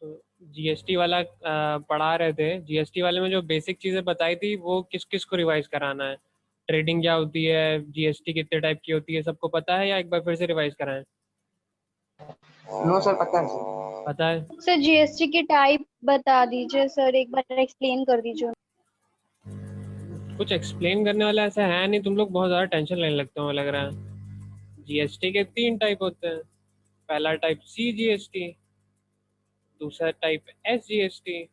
तो जीएसटी वाला पढ़ा रहे थे। जीएसटी वाले में जो बेसिक चीज़ें बताई थी वो किस किस को रिवाइज कराना है? ट्रेडिंग क्या होती है, जीएसटी कितने टाइप की होती है, सबको पता है या एक बार फिर से रिवाइज कराएं? नो सर, पता है सर। पता है। सर जीएसटी की टाइप बता दीजिए सर, एक बार एक्सप्लेन कर दीजिए। कुछ एक्सप्लेन करने वाला ऐसा है नहीं, तुम लोग बहुत ज़्यादा टेंशन लेने लगते हो लग रहा है। जीएसटी के 3 टाइप होते हैं। पहला टाइप सी जीएसटी, दूसरा टाइप एस जीएसटी,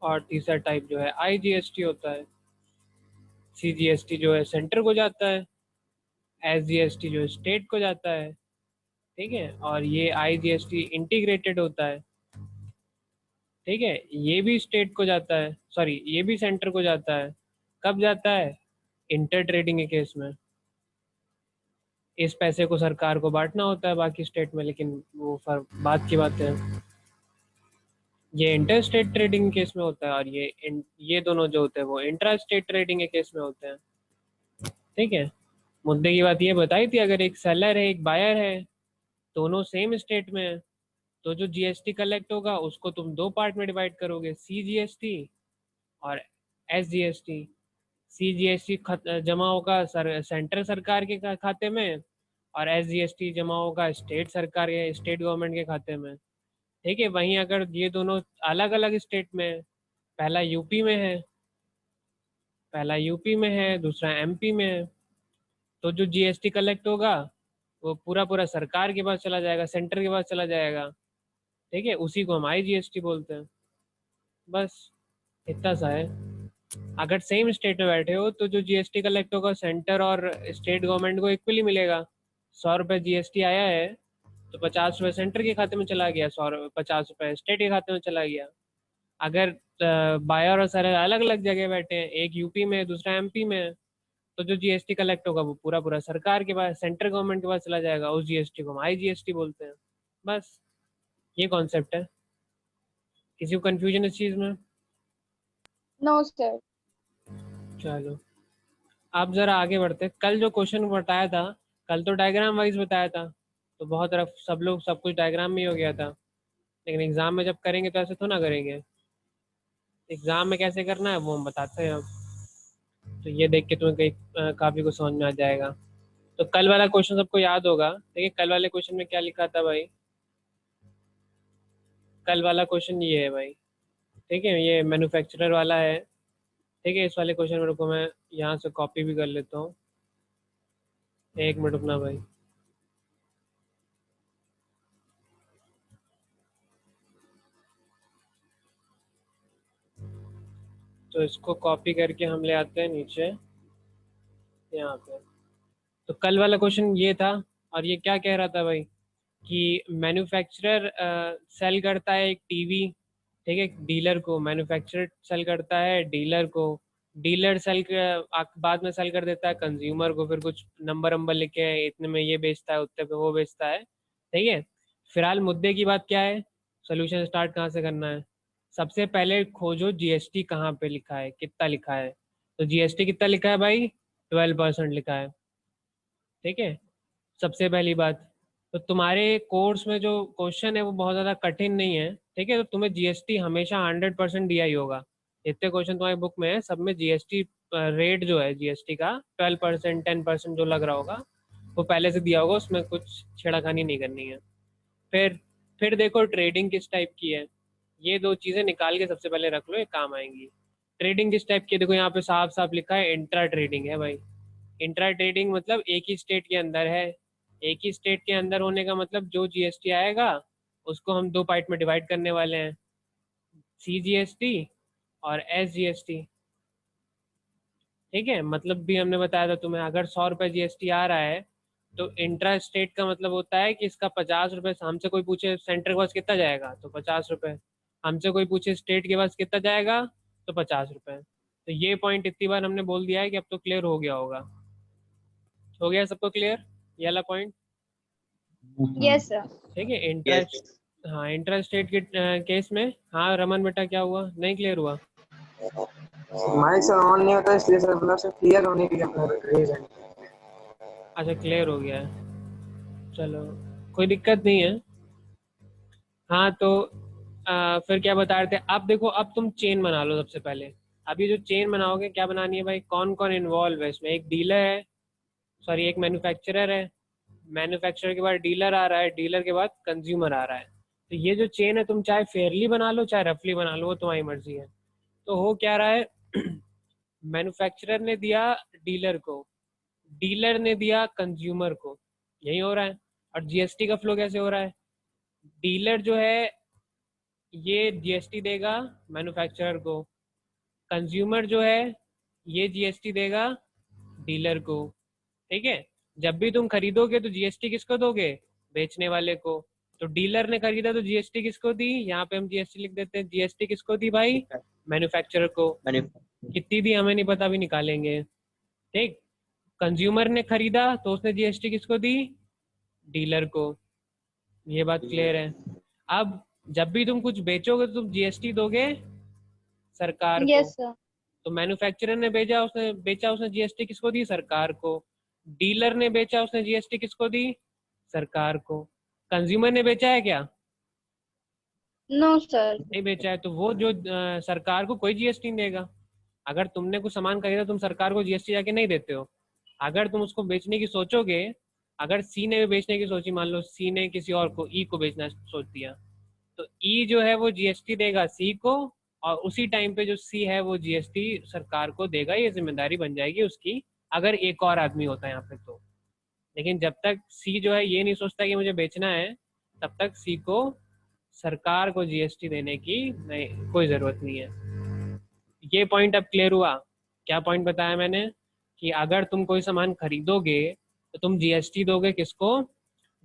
और तीसरा टाइप जो है आई जीएसटी होता है। सी जीएसटी जो है सेंटर को जाता है, एस जीएसटी जो है स्टेट को जाता है, ठीक है, और ये आई जीएसटी इंटीग्रेटेड होता है, ठीक है। ये भी स्टेट को जाता है, सॉरी ये भी सेंटर को जाता है। कब जाता है? इंटर ट्रेडिंग के केस में। इस पैसे को सरकार को बांटना होता है बाकी स्टेट में, लेकिन वो बात की बात है। ये इंटर स्टेट ट्रेडिंग केस में होता है, और ये दोनों जो होते हैं वो इंट्रा स्टेट ट्रेडिंग के केस में होते हैं, ठीक है। मुद्दे की बात ये बताई थी, अगर एक सेलर है एक बायर है, दोनों सेम स्टेट में है, तो जो जीएसटी कलेक्ट होगा उसको तुम 2 पार्ट में डिवाइड करोगे, सी जीएसटी और एस जीएसटी। सी जीएसटी जमा होगा सेंट्रल सरकार के खाते में, और एस जीएसटी जमा होगा स्टेट सरकार के, स्टेट गवर्नमेंट के खाते में, ठीक है। वहीं अगर ये दोनों अलग अलग स्टेट में है, पहला यूपी में है, दूसरा एमपी में है, तो जो जीएसटी कलेक्ट होगा वो पूरा पूरा सरकार के पास चला जाएगा, सेंटर के पास चला जाएगा, ठीक है। उसी को हम आई जीएसटी बोलते हैं। बस इतना सा है। अगर सेम स्टेट में बैठे हो तो जो जीएसटी कलेक्ट होगा सेंटर और स्टेट गवर्नमेंट को इक्वली मिलेगा। 100 रुपये जीएसटी आया है तो 50 रुपये सेंटर के खाते में चला गया, 50 रुपये स्टेट के खाते में चला गया। अगर बायर और सेलर अलग अलग जगह बैठे हैं, एक यूपी में दूसरा एमपी में है, तो जो जीएसटी कलेक्ट होगा वो पूरा पूरा सरकार के पास, सेंट्रल गवर्नमेंट के पास चला जाएगा। उस जीएसटी को हम आई जीएसटी बोलते हैं। बस ये कॉन्सेप्ट है। किसी को कंफ्यूजन इस चीज़ में? No sir. चलो आप ज़रा आगे बढ़ते हैं। कल जो क्वेश्चन बताया था, कल तो डायग्राम वाइज बताया था, तो बहुत रफ सब लोग सब कुछ डायग्राम में ही हो गया था, लेकिन एग्ज़ाम में जब करेंगे तो ऐसे तो ना करेंगे। एग्ज़ाम में कैसे करना है वो हम बताते हैं अब। तो ये देख के तुम्हें कहीं काफ़ी कुछ समझ में आ जाएगा। तो कल वाला क्वेश्चन सबको याद होगा। देखिए कल वाले क्वेश्चन में क्या लिखा था भाई। कल वाला क्वेश्चन ये है भाई, ठीक है, ये मैन्युफैक्चरर वाला है, ठीक है। इस वाले क्वेश्चन में रुको, मैं यहाँ से कॉपी भी कर लेता हूँ। एक मिनट रुकना भाई। तो इसको कॉपी करके हम ले आते हैं नीचे यहाँ पे। तो कल वाला क्वेश्चन ये था, और ये क्या कह रहा था भाई कि मैन्युफैक्चरर सेल करता है एक टीवी, ठीक है, डीलर को। मैन्युफैक्चरर सेल करता है डीलर को, डीलर बाद में सेल कर देता है कंज्यूमर को, फिर कुछ नंबर नंबर लिखे इतने में ये बेचता है, उतने पे वो बेचता है, ठीक है। फिलहाल मुद्दे की बात क्या है, सोल्यूशन स्टार्ट कहाँ से करना है? सबसे पहले खोजो जीएसटी कहाँ पे लिखा है, कितना लिखा है। तो जीएसटी कितना लिखा है भाई? 12% लिखा है, ठीक है। सबसे पहली बात, तो तुम्हारे कोर्स में जो क्वेश्चन है वो बहुत ज़्यादा कठिन नहीं है, ठीक है। तो तुम्हें जीएसटी हमेशा 100% दिया ही होगा। जितने क्वेश्चन तुम्हारी बुक में है सब में जीएसटी रेट जो है जीएसटी का 12%, 10% जो लग रहा होगा वो पहले से दिया होगा, उसमें कुछ छेड़खानी नहीं करनी है। फिर फिर देखो ट्रेडिंग किस टाइप की है, ये 2 चीज़ें निकाल के सबसे पहले रख लो, ये काम आएंगी। ट्रेडिंग किस टाइप की है, देखो यहाँ पे साफ साफ लिखा है इंट्रा ट्रेडिंग है भाई। इंट्रा ट्रेडिंग मतलब एक ही स्टेट के अंदर है। एक ही स्टेट के अंदर होने का मतलब जो जीएसटी आएगा उसको हम 2 पार्ट में डिवाइड करने वाले हैं, सी जीएसटी और एस जीएसटी, ठीक है। मतलब भी हमने बताया था तुम्हें, अगर 100 रुपये जीएसटी आ रहा है तो इंट्रा स्टेट का मतलब होता है कि इसका 50 रुपये, हमसे कोई पूछे सेंटर के पास कितना जाएगा तो 50 रुपये, हमसे कोई पूछे स्टेट के पास कितना जाएगा तो 50 रुपये। तो ये पॉइंट इतनी बार हमने बोल दिया है कि अब तो क्लियर हो गया होगा। हो गया सबको क्लियर ये वाला पॉइंट? Yes sir. ठीक है। यस हाँ इंट्रा स्टेट के केस में, हाँ रमन बेटा क्या हुआ, नहीं क्लियर हुआ? माइक सर ऑन नहीं होता, इसलिए सर मतलब सर क्लियर होने के लिए अपना रीजन। अच्छा क्लियर हो गया है, चलो कोई दिक्कत नहीं है। हाँ तो फिर क्या बता रहे थे, अब देखो अब तुम चेन बना लो सबसे पहले। अब ये जो चेन बनाओगे, क्या बनानी है भाई, कौन कौन इन्वॉल्व है इसमें। एक डीलर है, सॉरी एक मैन्युफैक्चरर है, मैन्युफैक्चरर के बाद डीलर आ रहा है, डीलर के बाद कंज्यूमर आ रहा है। तो ये जो चेन है तुम चाहे फेयरली बना लो चाहे रफली बना लो, वो तुम्हारी मर्जी है। तो हो क्या रहा है मैन्युफैक्चरर ने दिया डीलर को, डीलर ने दिया कंज्यूमर को, यही हो रहा है। और जीएसटी का फ्लो कैसे हो रहा है, डीलर जो है ये जीएसटी देगा मैन्युफैक्चरर को, कंज्यूमर जो है ये जीएसटी देगा डीलर को। ठीक है, जब भी तुम खरीदोगे तो जीएसटी किसको दोगे, बेचने वाले को। तो डीलर ने खरीदा तो जीएसटी किसको दी, यहाँ पे हम जीएसटी लिख देते हैं, जीएसटी किसको दी भाई, मैन्युफैक्चरर को। कितनी दी हमें नहीं पता, भी निकालेंगे। ठीक, कंज्यूमर ने खरीदा तो उसने जीएसटी किसको दी, डीलर को। ये बात क्लियर है। अब जब भी तुम कुछ बेचोगे तो तुम जीएसटी दोगे सरकार को। Yes sir. तो मैन्युफैक्चरर ने बेचा, उसने बेचा, उसने जीएसटी किसको दी, सरकार को। डीलर ने बेचा, उसने जीएसटी किसको दी, सरकार को। कंज्यूमर ने बेचा है क्या, नो सर। नहीं बेचा है, तो वो जो सरकार को कोई जीएसटी नहीं देगा। अगर तुमने कुछ सामान खरीदा तुम सरकार को जीएसटी जाके नहीं देते हो। अगर तुम उसको बेचने की सोचोगे, अगर सी ने भी बेचने की सोची, मान लो सी ने किसी और को, ई को बेचना सोच दिया, तो ई जो है वो जीएसटी देगा सी को, और उसी टाइम पे जो सी है वो जीएसटी सरकार को देगा। ये जिम्मेदारी बन जाएगी उसकी, अगर एक और आदमी होता है यहाँ पे तो। लेकिन जब तक सी जो है ये नहीं सोचता कि मुझे बेचना है, तब तक सी को सरकार को जीएसटी देने की नहीं, कोई जरूरत नहीं है। ये पॉइंट अब क्लियर हुआ। क्या पॉइंट बताया मैंने, कि अगर तुम कोई सामान खरीदोगे तो तुम जीएसटी दोगे किसको,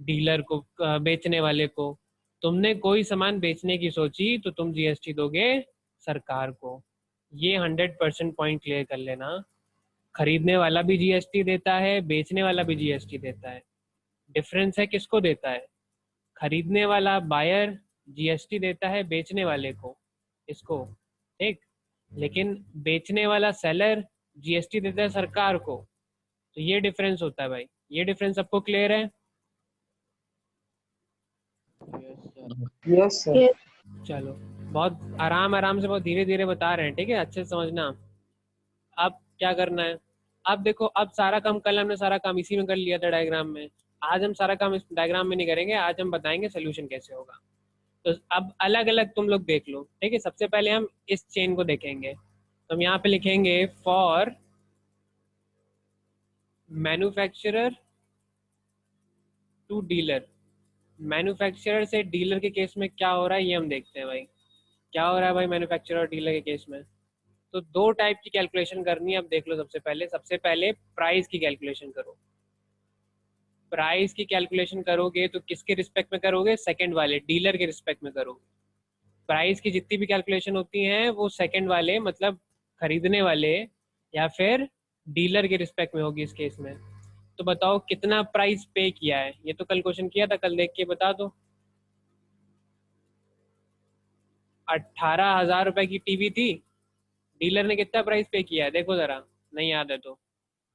डीलर को, बेचने वाले को। तुमने कोई सामान बेचने की सोची तो तुम जीएसटी दोगे सरकार को। ये 100% पॉइंट क्लियर कर लेना। खरीदने वाला भी जीएसटी देता है, बेचने वाला भी जीएसटी देता है। डिफरेंस है किसको देता है, खरीदने वाला बायर जीएसटी देता है बेचने वाले को, इसको। ठीक, लेकिन बेचने वाला सेलर जीएसटी देता है सरकार को। तो ये डिफरेंस होता है भाई। ये डिफरेंस सबको क्लियर है। Yes sir. यस। चलो, बहुत आराम आराम से, बहुत धीरे धीरे बता रहे हैं, ठीक है, अच्छे से समझना। अब क्या करना है, अब देखो, अब सारा काम कल हमने सारा काम इसी में कर लिया था डायग्राम में। आज हम सारा काम इस डायग्राम में नहीं करेंगे, आज हम बताएंगे सोल्यूशन कैसे होगा। तो अब अलग अलग तुम लोग देख लो, ठीक है। सबसे पहले हम इस चेन को देखेंगे, तो हम यहाँ पे लिखेंगे for manufacturer to dealer. Manufacturer से डीलर के केस में क्या हो रहा है ये हम देखते हैं भाई। क्या हो रहा है भाई मैन्युफैक्चरर और डीलर के केस में। तो दो टाइप की कैलकुलेशन करनी है। अब देख लो, सबसे पहले प्राइस की कैलकुलेशन करो। प्राइस की कैलकुलेशन करोगे तो किसके रिस्पेक्ट में करोगे, सेकंड वाले डीलर के रिस्पेक्ट में करोगे। प्राइस की जितनी भी कैलकुलेशन होती हैं वो सेकंड वाले, मतलब खरीदने वाले या फिर डीलर के रिस्पेक्ट में होगी इस केस में। तो बताओ कितना प्राइस पे किया है, ये तो कल क्वेश्चन किया था, कल देख के बता दो। 18,000 रुपए की टीवी थी, डीलर ने कितना प्राइस पे किया है देखो जरा, नहीं याद है तो।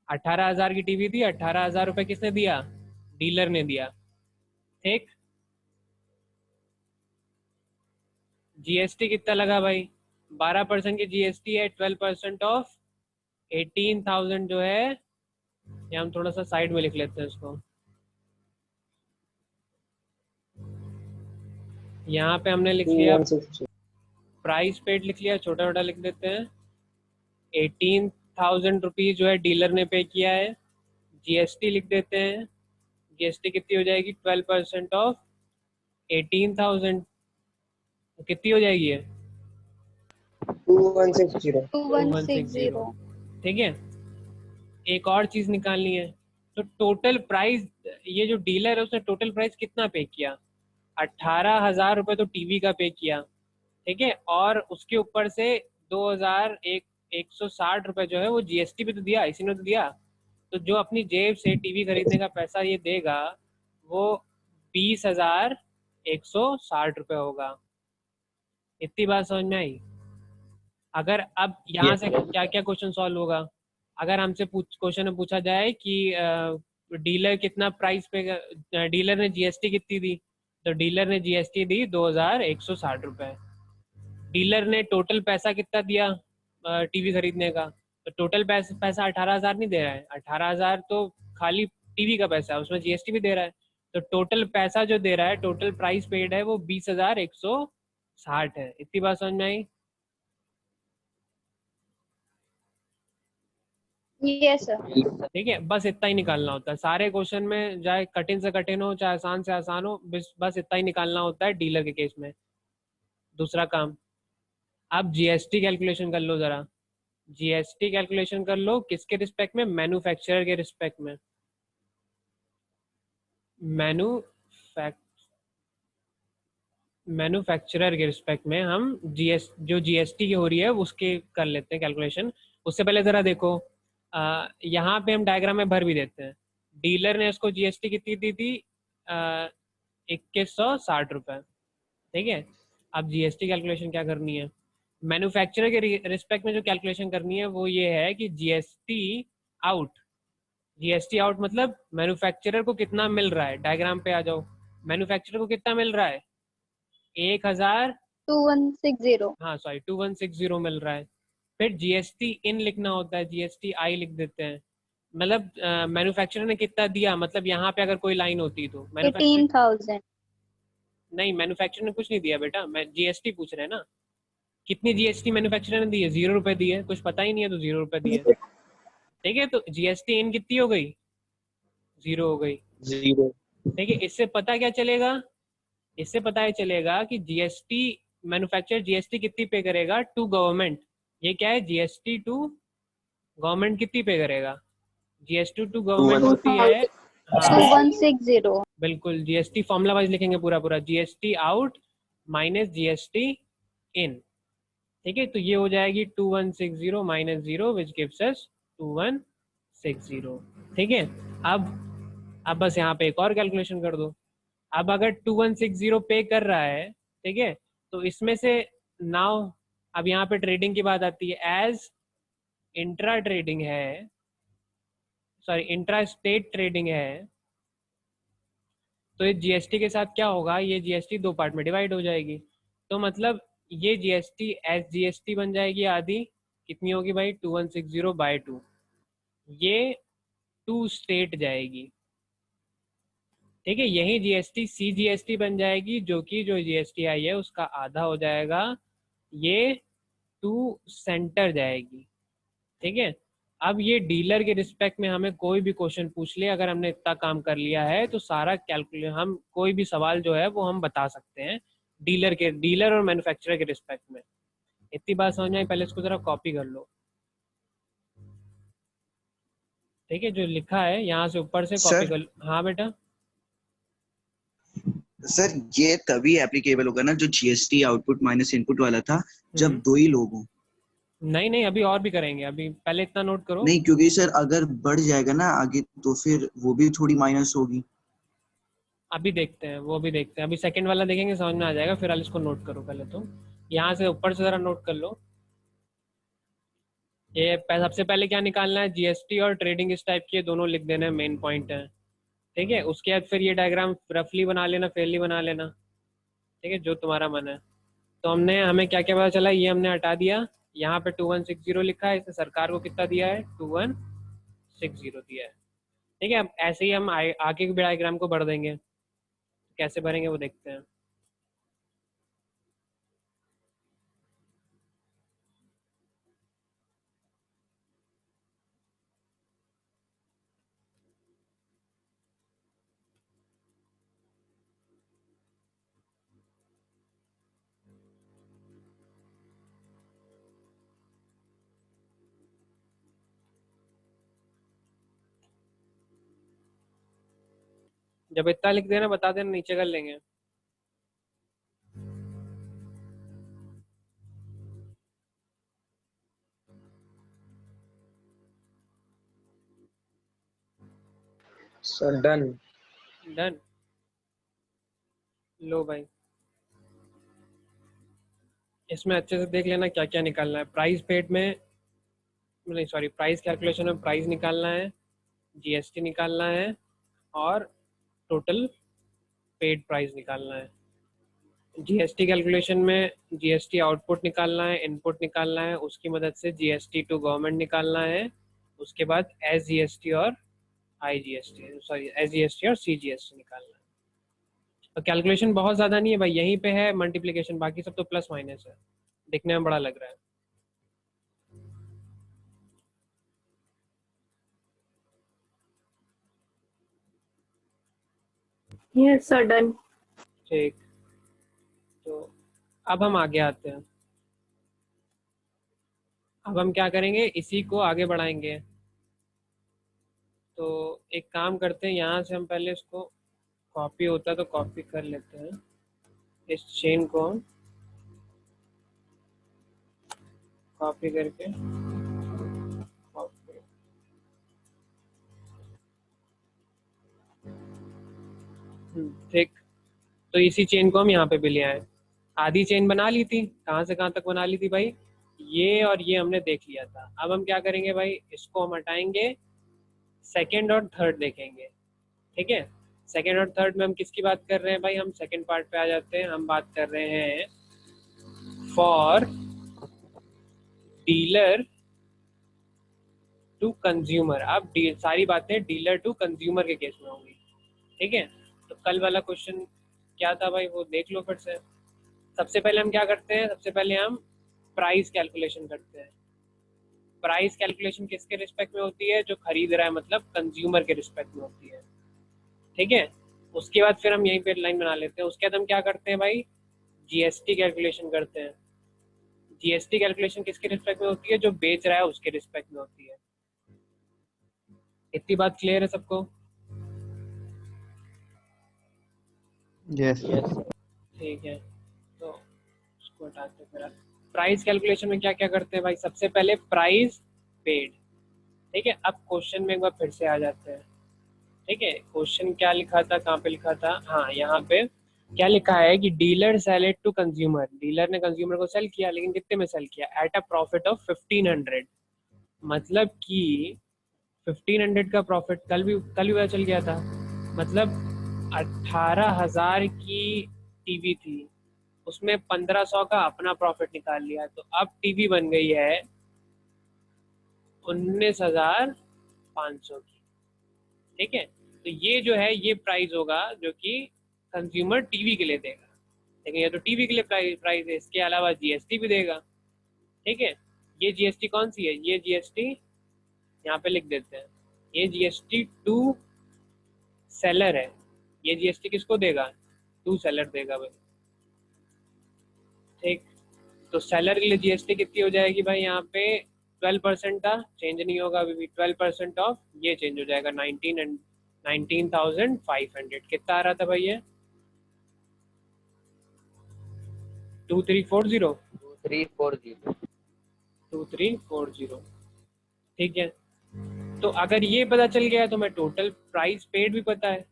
18,000 की टीवी थी, 18,000 रुपए किसने दिया, डीलर ने दिया। ठीक, जीएसटी कितना लगा भाई, 12% की जीएसटी है, 12% ऑफ 18,000 जो है, ये हम थोड़ा सा साइड में लिख लेते हैं इसको। यहाँ पे हमने लिख लिया 216। प्राइस पेड, लिख लिया, छोटा छोटा लिख देते हैं। 18,000 रुपीज जो है डीलर ने पे किया है। जीएसटी लिख देते हैं, जीएसटी कितनी हो जाएगी, 12% ऑफ 18,000, कितनी हो जाएगी ये, 2160। 2160। ठीक है। एक और चीज निकालनी है, तो टोटल प्राइस, ये जो डीलर है उसने टोटल प्राइस कितना पे किया, 18,000 रुपए तो टीवी का पे किया, ठीक है। और उसके ऊपर से 2,160 रुपए जो है वो जीएसटी भी तो दिया, इसी ने तो दिया। तो जो अपनी जेब से टीवी खरीदने का पैसा ये देगा वो 20,160 रुपए होगा। इतनी बात समझ में आई। अगर अब यहाँ से क्या क्या क्वेश्चन सॉल्व होगा, अगर हमसे क्वेश्चन में पूछा जाए कि डीलर कितना प्राइस पे, डीलर ने जीएसटी कितनी दी, तो डीलर ने जीएसटी दी 2160 रुपए। डीलर ने टोटल पैसा कितना दिया टीवी खरीदने का? तो टोटल पैसा 18,000 नहीं दे रहा है, 18,000 तो खाली टीवी का पैसा है, उसमें जीएसटी भी दे रहा है। तो टोटल पैसा जो दे रहा है, टोटल प्राइस पेड है वो 20,160 है। इतनी बात समझ में आई? Yes sir. ठीक है, बस इतना ही निकालना होता है सारे क्वेश्चन में, चाहे कठिन से कठिन हो चाहे आसान से आसान हो, बस इतना ही निकालना होता है डीलर के केस में। दूसरा काम, आप जीएसटी कैलकुलेशन कर लो जरा। जीएसटी कैलकुलेशन कर लो किसके रिस्पेक्ट में? मैन्युफैक्चरर के रिस्पेक्ट में। मैन्युफैक्चरर के रिस्पेक्ट में हम जो जीएसटी की हो रही है उसके कर लेते हैं कैलकुलेशन। उससे पहले जरा देखो, यहाँ पे हम डायग्राम में भर भी देते हैं। डीलर ने उसको जीएसटी कितनी दी थी? 2160 रुपए। ठीक है, अब जीएसटी कैलकुलेशन क्या करनी है? मैन्युफैक्चरर के रिस्पेक्ट में जो कैलकुलेशन करनी है वो ये है कि जीएसटी आउट मतलब मैन्युफैक्चरर को कितना मिल रहा है। डायग्राम पे आ जाओ। मैन्युफैक्चरर को कितना मिल रहा है? 1000, 2160। हाँ सॉरी 2160 मिल रहा है। फिर जीएसटी इन लिखना होता है, जीएसटी आई लिख देते हैं। मतलब मैन्युफैक्चरर ने कितना दिया, मतलब यहाँ पे अगर कोई लाइन होती तो मैन्युफैक्चरर 18,000। नहीं, मैन्युफैक्चरर ने कुछ नहीं दिया बेटा, मैं जीएसटी पूछ रहे हैं ना। कितनी जीएसटी मैन्युफैक्चरर ने दी है? 0 रुपए दी है। कुछ पता ही नहीं है तो 0 रुपए दिए। ठीक है, तो जीएसटी इन कितनी हो गई? 0 हो गई। 0। ठीक है, इससे पता क्या चलेगा? इससे पता ये चलेगा कि जीएसटी मैन्युफैक्चरर जीएसटी कितनी पे करेगा टू गवर्नमेंट। ये क्या है? जीएसटी टू गवर्नमेंट कितनी पे करेगा? जीएसटी टू गवर्नमेंट होती है, हाँ 2160। बिल्कुल, जीएसटी फॉर्मूला वाइज लिखेंगे पूरा पूरा, GST out minus GST in. ठीक है, तो ये हो जाएगी 2160 माइनस 0 विच गिव्स अस 2160। ठीक है, अब बस यहाँ पे एक और कैलकुलेशन कर दो। अब अगर 2160 पे कर रहा है, ठीक है, तो इसमें से नाउ अब यहाँ पे ट्रेडिंग की बात आती है। एज इंट्रा ट्रेडिंग है, सॉरी इंट्रा स्टेट ट्रेडिंग है, तो ये जीएसटी के साथ क्या होगा? ये जीएसटी दो पार्ट में डिवाइड हो जाएगी। तो मतलब ये जीएसटी एस जीएसटी बन जाएगी आधी। कितनी होगी भाई? 2160/2। ये टू स्टेट जाएगी। ठीक है, यही जीएसटी सी जीएसटी बन जाएगी, जो कि जो जीएसटी आई है उसका आधा हो जाएगा। ये टू सेंटर जाएगी। ठीक है, अब ये डीलर के रिस्पेक्ट में हमें कोई भी क्वेश्चन पूछ ले, अगर हमने इतना काम कर लिया है तो सारा कैलकुलेट, हम कोई भी सवाल जो है वो हम बता सकते हैं डीलर और मैन्युफैक्चरर के रिस्पेक्ट में। इतनी बात समझ में आई? पहले इसको जरा कॉपी कर लो। ठीक है, जो लिखा है यहाँ से ऊपर से कॉपी सर कर लो। हाँ बेटा। सर ये तभी एप्लीकेबल होगा ना जो जीएसटी आउटपुट माइनस इनपुट वाला था, जब दो ही लोग हों। नहीं नहीं, अभी और भी करेंगे, अभी पहले इतना नोट करो। नहीं, क्योंकि सर अगर बढ़ जाएगा ना आगे तो फिर वो भी थोड़ी माइनस होगी। अभी देखते हैं, वो भी देखते हैं, अभी सेकंड वाला देखेंगे, समझ में आ जाएगा। फिर इसको नोट करो पहले तो, यहाँ से ऊपर से जरा नोट कर लो। ये सबसे पहले क्या निकालना है? जीएसटी और ट्रेडिंग इस टाइप की दोनों लिख देना है, मेन पॉइंट है। ठीक है, उसके बाद फिर ये डायग्राम रफली बना लेना, फेयरली बना लेना। ठीक है, जो तुम्हारा मन है। तो हमें क्या क्या पता चला, ये हमने हटा दिया। यहाँ पे 2160 लिखा है, इसने सरकार को कितना दिया है? 2160 दिया है। ठीक है, अब ऐसे ही हम आगे के डायग्राम को बढ़ देंगे। कैसे भरेंगे वो देखते हैं। जब इतना लिख देना बता देना, नीचे कर लेंगे। Sir done. डन। लो भाई, इसमें अच्छे से देख लेना क्या क्या निकालना है। प्राइस पेड में, नहीं सॉरी, प्राइस कैलकुलेशन में प्राइस निकालना है, जीएसटी निकालना है, और टोटल पेड प्राइस निकालना है। जीएसटी कैलकुलेशन में जीएसटी आउटपुट निकालना है, इनपुट निकालना है, उसकी मदद से जीएसटी टू गवर्नमेंट निकालना है, उसके बाद एस जीएसटी और एस जीएसटी और सी जीएसटी निकालना है। तो कैलकुलेशन बहुत ज़्यादा नहीं है भाई, यहीं पे है मल्टीप्लिकेशन, बाकी सब तो प्लस माइनस है, दिखने में बड़ा लग रहा है। Yes sir, done. ठीक, तो अब हम आगे आते हैं। अब हम क्या करेंगे, इसी को आगे बढ़ाएंगे। तो एक काम करते हैं, यहाँ से हम पहले इसको कॉपी होता है तो कॉपी कर लेते हैं, इस चेन को हम कॉपी करके कॉपी। ठीक, तो इसी चेन को हम यहाँ पे भी ले आए। आधी चेन बना ली थी, कहाँ से कहाँ तक बना ली थी भाई, ये और ये हमने देख लिया था। अब हम क्या करेंगे भाई, इसको हम हटाएंगे, सेकंड और थर्ड देखेंगे। ठीक है, सेकंड और थर्ड में हम किसकी बात कर रहे हैं भाई, हम सेकंड पार्ट पे आ जाते हैं। हम बात कर रहे हैं फॉर डीलर टू कंज्यूमर। अब सारी बातें डीलर टू कंज्यूमर के केस में होंगी। ठीक है, तो कल वाला क्वेश्चन क्या था भाई, वो देख लो फिर से। सबसे पहले हम क्या करते हैं, सबसे पहले हम प्राइस कैलकुलेशन करते हैं। प्राइस कैलकुलेशन किसके रिस्पेक्ट में होती है, जो खरीद रहा है, मतलब कंज्यूमर के रिस्पेक्ट में होती है। ठीक है, उसके बाद फिर हम यहीं पे लाइन बना लेते हैं। उसके बाद हम क्या करते हैं भाई, जीएसटी कैलकुलेशन करते हैं। जीएसटी कैलकुलेशन किसके रिस्पेक्ट में होती है, जो बेच रहा है उसके रिस्पेक्ट में होती है। इतनी बात क्लियर है सबको? यस। ठीक है, तो उसको हटाते हैं। फिर प्राइस कैलकुलेशन में क्या क्या करते हैं भाई, सबसे पहले प्राइस पेड। ठीक है, अब क्वेश्चन में एक बार फिर से आ जाते हैं। ठीक है, क्वेश्चन क्या लिखा था, कहाँ पे लिखा था, हाँ यहाँ पे क्या लिखा है कि dealer sell it to consumer. Dealer ने कंज्यूमर को सेल किया, लेकिन कितने में सेल किया, एट अ प्रॉफिट ऑफ 1500। मतलब कि 1500 का प्रॉफिट कल भी पता चल गया था। मतलब 18,000 की टीवी थी, उसमें 1500 का अपना प्रॉफिट निकाल लिया, तो अब टीवी बन गई है 19,500 की। ठीक है, तो ये जो है ये प्राइस होगा जो कि कंज्यूमर टीवी के लिए देगा। लेकिन ये तो टीवी के लिए प्राइस है, इसके अलावा जीएसटी भी देगा। ठीक है, ये जीएसटी कौन सी है, ये जीएसटी यहाँ पे लिख देते हैं, ये जीएसटी टू सेलर है। ये जीएसटी किसको देगा, टू सेलर देगा भाई। ठीक, तो सेलर के लिए जीएसटी कितनी हो जाएगी भाई, यहाँ पे 12% था, चेंज नहीं होगा अभी भी। 12% ऑफ ये चेंज हो जाएगा 19,500। कितना आ रहा था भाई ये, 2340। 2340। ठीक है, तो अगर ये पता चल गया तो मैं टोटल प्राइस पेड भी पता है।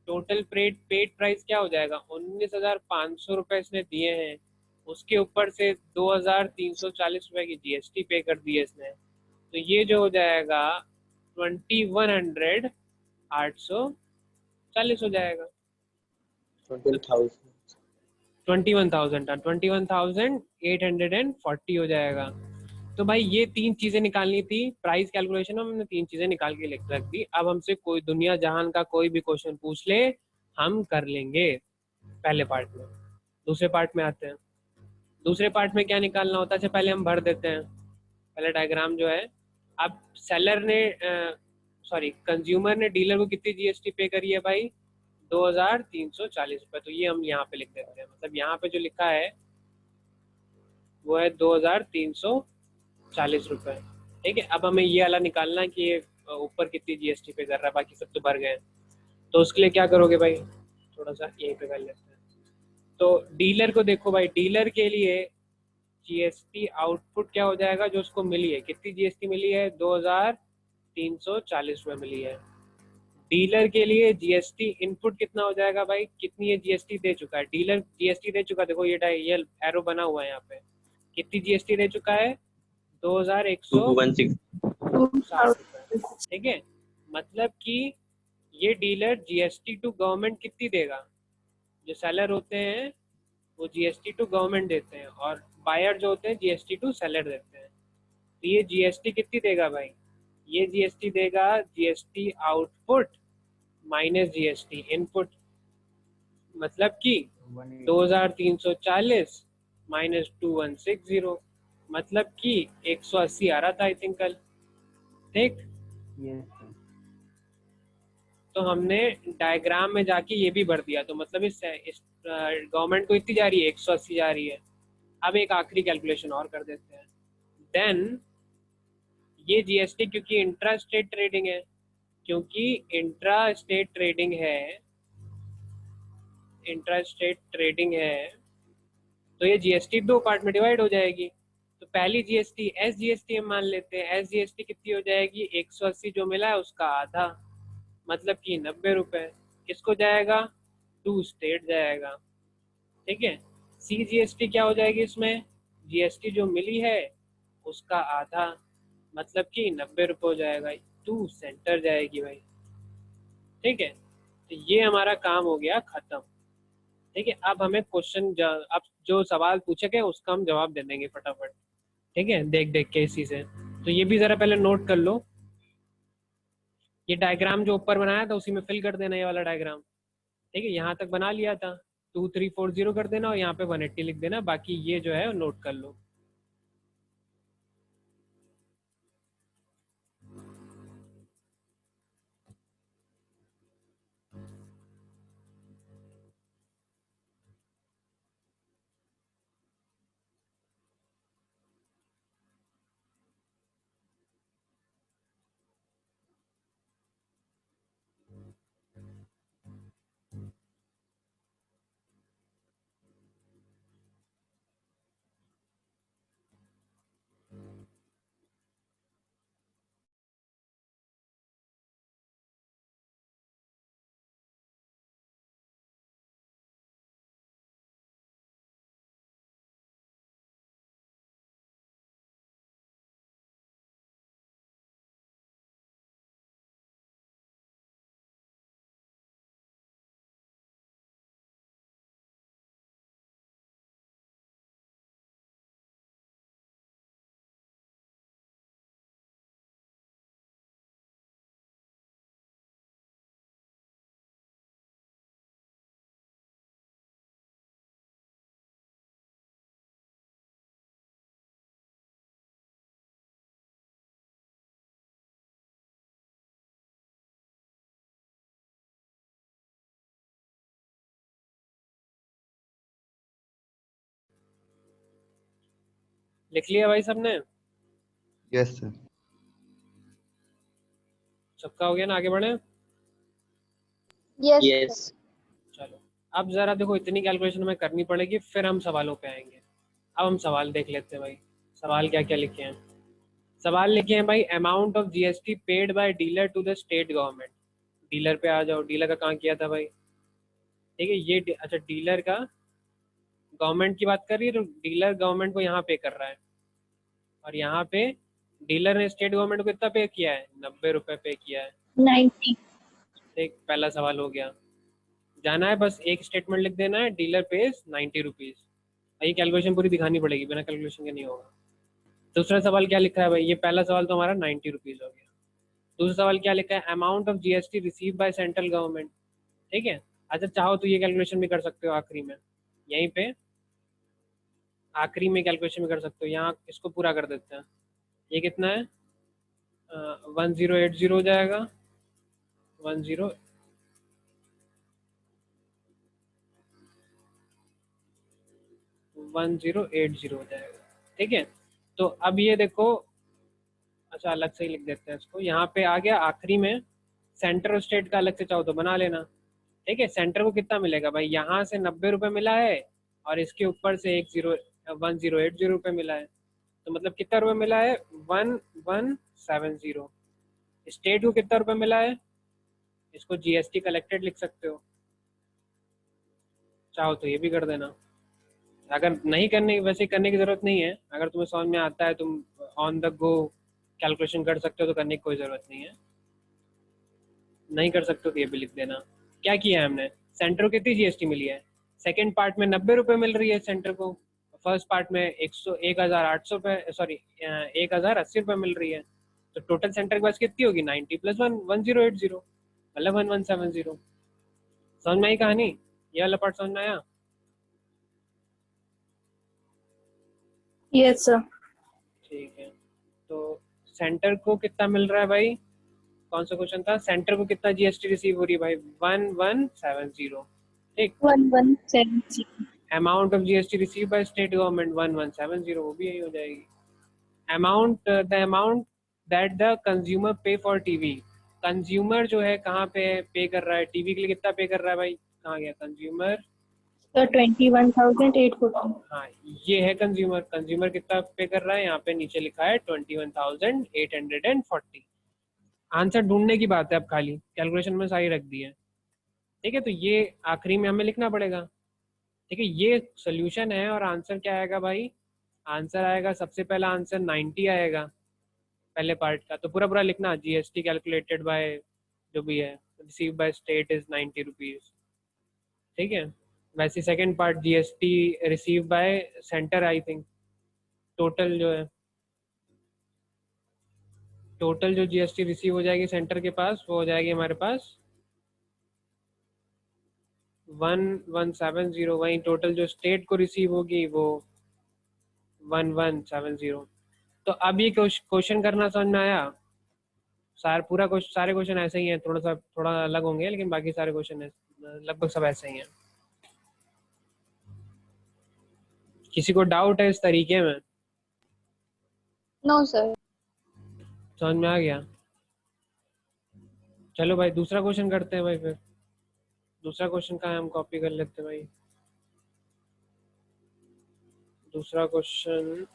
टोटल पेड प्राइस क्या हो जाएगा, 19,500 रुपये इसने दिए हैं, उसके ऊपर से 2,340 रुपये की जीएसटी पे कर दी है इसने, तो ये जो हो जाएगा 2100 840 हो जाएगा। 21,840 हो जाएगा। तो भाई ये तीन चीजें निकालनी थी प्राइस कैलकुलेशन में, हमने तीन चीजें निकाल के लिख रख दी। अब हमसे कोई दुनिया जहान का कोई भी क्वेश्चन पूछ ले हम कर लेंगे पहले पार्ट में। दूसरे पार्ट में आते हैं। दूसरे पार्ट में क्या निकालना होता है, अच्छा पहले हम भर देते हैं पहले डायग्राम जो है। अब सेलर ने कंज्यूमर ने डीलर को कितनी जीएसटी पे करी है भाई, 2,340 रुपये। तो ये हम यहाँ पे लिख देते हैं, मतलब यहाँ पे जो लिखा है वो है 2,340 रुपये। ठीक है, अब हमें ये वाला निकालना है कि ये ऊपर कितनी जीएसटी पे कर रहा है, बाकी सब तो भर गए। तो उसके लिए क्या करोगे भाई, थोड़ा सा यहीं पे कर लेते हैं। तो डीलर को देखो भाई, डीलर के लिए जीएसटी आउटपुट क्या हो जाएगा, जो उसको मिली है, कितनी जीएसटी मिली है, 2,340 रुपये मिली है। डीलर के लिए जीएसटी इनपुट कितना हो जाएगा भाई, कितनी ये जीएसटी दे चुका है, डीलर जीएसटी दे चुका है, देखो ये एरो बना हुआ है यहाँ पे, कितनी जीएसटी दे चुका है, 2,160 रुपये। ठीक है, मतलब कि ये डीलर जीएसटी टू गवर्नमेंट कितनी देगा, जो सेलर होते हैं वो जीएसटी टू गवर्नमेंट देते हैं और बायर जो होते हैं जीएसटी टू सेलर देते हैं। तो ये जीएसटी कितनी देगा भाई? ये जीएसटी देगा GST output minus GST input, मतलब कि 2340 माइनस 2160, मतलब कि 180 आ रहा था आई थिंक कल। ठीक, तो हमने डायग्राम में जाके ये भी भर दिया, तो मतलब इस गवर्नमेंट को इतनी जा रही है 180 जा रही है। अब एक आखिरी कैलकुलेशन और कर देते हैं। देन ये जीएसटी क्योंकि इंट्रा स्टेट ट्रेडिंग है, क्योंकि इंट्रा स्टेट ट्रेडिंग है, इंट्रा स्टेट ट्रेडिंग है, तो ये जीएसटी दो पार्ट में डिवाइड हो जाएगी। तो पहली जीएसटी एस जीएसटी हम मान लेते हैं। एस जीएसटी कितनी हो जाएगी? 180 जो मिला है उसका आधा, मतलब कि 90 रुपए। किसको जाएगा? टू स्टेट जाएगा। ठीक है। सी जीएसटी क्या हो जाएगी इसमें? जीएसटी जो मिली है उसका आधा, मतलब कि 90 रुपये हो जाएगा, टू सेंटर जाएगी भाई। ठीक है, तो ये हमारा काम हो गया खत्म। ठीक है, अब हमें क्वेश्चन अब जो सवाल पूछे गए उसका हम जवाब दे देंगे फटाफट। ठीक है, देख देख के इसी से। तो ये भी जरा पहले नोट कर लो, ये डायग्राम जो ऊपर बनाया था उसी में फिल कर देना ये वाला डायग्राम। ठीक है, यहाँ तक बना लिया था, 2340 कर देना और यहाँ पे 180 लिख देना, बाकी ये जो है नोट कर लो। लिख लिया भाई सबने? Yes sir. सबका हो गया ना? आगे बढ़े। यस। चलो, अब जरा देखो, इतनी कैलकुलेशन हमें करनी पड़ेगी, फिर हम सवालों पे आएंगे। अब हम सवाल देख लेते हैं भाई, सवाल क्या क्या लिखे हैं। सवाल लिखे हैं भाई, amount of GST paid by dealer to the state government. Dealer पे आ जाओ, डीलर का कहाँ किया था भाई? ठीक है, ये अच्छा डीलर का गवर्नमेंट की बात कर रही है, तो डीलर गवर्नमेंट को यहाँ पे कर रहा है, और यहाँ पे डीलर ने स्टेट गवर्नमेंट को कितना पे किया है? 90 रुपये पे किया है। 90। एक पहला सवाल हो गया। जाना है बस, एक स्टेटमेंट लिख देना है, डीलर पेज 90 रुपीज़। ये कैलकुलेशन पूरी दिखानी पड़ेगी, बिना कैलकुलेशन के नहीं होगा। दूसरा सवाल क्या लिखा है भाई? ये पहला सवाल तो हमारा 90 रुपीज़ हो गया। दूसरा सवाल क्या लिखा है? Amount of GST receive by central government. ठीक है, अच्छा चाहो तो ये कैलकुलेशन भी कर सकते हो आखिरी में, यहीं पे आखिरी में कैलकुलेशन भी कर सकते हो। यहाँ इसको पूरा कर देते हैं। ये कितना है? 1080 हो जाएगा, 10 1080 हो जाएगा। ठीक है, तो अब ये देखो, अच्छा अलग से ही लिख देते हैं इसको। यहाँ पे आ गया आखिरी में, सेंटर और स्टेट का अलग से चाहो तो बना लेना। ठीक है, सेंटर को कितना मिलेगा भाई? यहाँ से 90 रुपये मिला है और इसके ऊपर से 1080 रुपये मिला है, तो मतलब कितना रुपये मिला है? 1170। स्टेट को कितना रुपये मिला है? इसको जीएसटी कलेक्टेड लिख सकते हो, चाहो तो ये भी कर देना। अगर नहीं करने, वैसे करने की जरूरत नहीं है, अगर तुम्हें समझ में आता है, तुम ऑन द गो कैलकुलेशन कर सकते हो, तो करने की कोई ज़रूरत नहीं है। नहीं कर सकते हो तो ये भी लिख देना। क्या किया है हमने? सेंटर को कितनी जीएसटी मिली है? सेकंड पार्ट में 90 रुपये मिल रही है सेंटर को, फर्स्ट पार्ट में 1,800 रुपये, सॉरी 1,080 रुपये मिल रही है। तो टोटल सेंटर के पास कितनी होगी? 90 + 1 1080, मतलब 1170। समझ में आई कहानी? ये वाला पार्ट समझ में आया? Yes sir. ठीक है, तो सेंटर को कितना मिल रहा है भाई? कौन सा क्वेश्चन था? सेंटर को कितना जीएसटी रिसीव हो रही है भाई? 1170। ठीक, 1170। Amount of GST receive by state government 1170, वो भी यही हो जाएगी। Amount, the amount that the consumer पे फॉर टीवी। कंज्यूमर जो है कहाँ पे पे कर रहा है? टीवी के लिए कितना पे कर रहा है भाई? कहाँ गया कंज्यूमर? सर 21,840। हाँ, ये है कंज्यूमर। कंज्यूमर कितना पे कर रहा है? यहाँ पे नीचे लिखा है 21,840। आंसर ढूंढने की बात है, अब खाली कैलकुलेशन में सारी रख दी है। ठीक है, तो ये आखिरी में हमें लिखना पड़ेगा। ठीक है, ये सोल्यूशन है। और आंसर क्या आएगा भाई? आंसर आएगा, सबसे पहला आंसर 90 आएगा पहले पार्ट का। तो पूरा पूरा लिखना, जीएसटी कैलकुलेटेड बाय जो भी है receive by state is 90 rupees. ठीक है, वैसे second part GST receive bye centre, I think total जो है, टोटल जो जीएसटी रिसीव हो जाएगी सेंटर के पास वो हो जाएगी हमारे पास 1170। वहीं टोटल जो स्टेट को रिसीव होगी वो 1170। तो अब ये क्वेश्चन करना समझ में आया? सारे क्वेश्चन ऐसे ही हैं, थोड़ा अलग होंगे, लेकिन बाकी सारे क्वेश्चन लगभग सब ऐसे ही हैं। किसी को डाउट है इस तरीके में? No sir. समझ में आ गया? चलो भाई दूसरा क्वेश्चन करते हैं भाई। फिर दूसरा क्वेश्चन कहाँ है? हम कॉपी कर लेते हैं भाई। दूसरा क्वेश्चन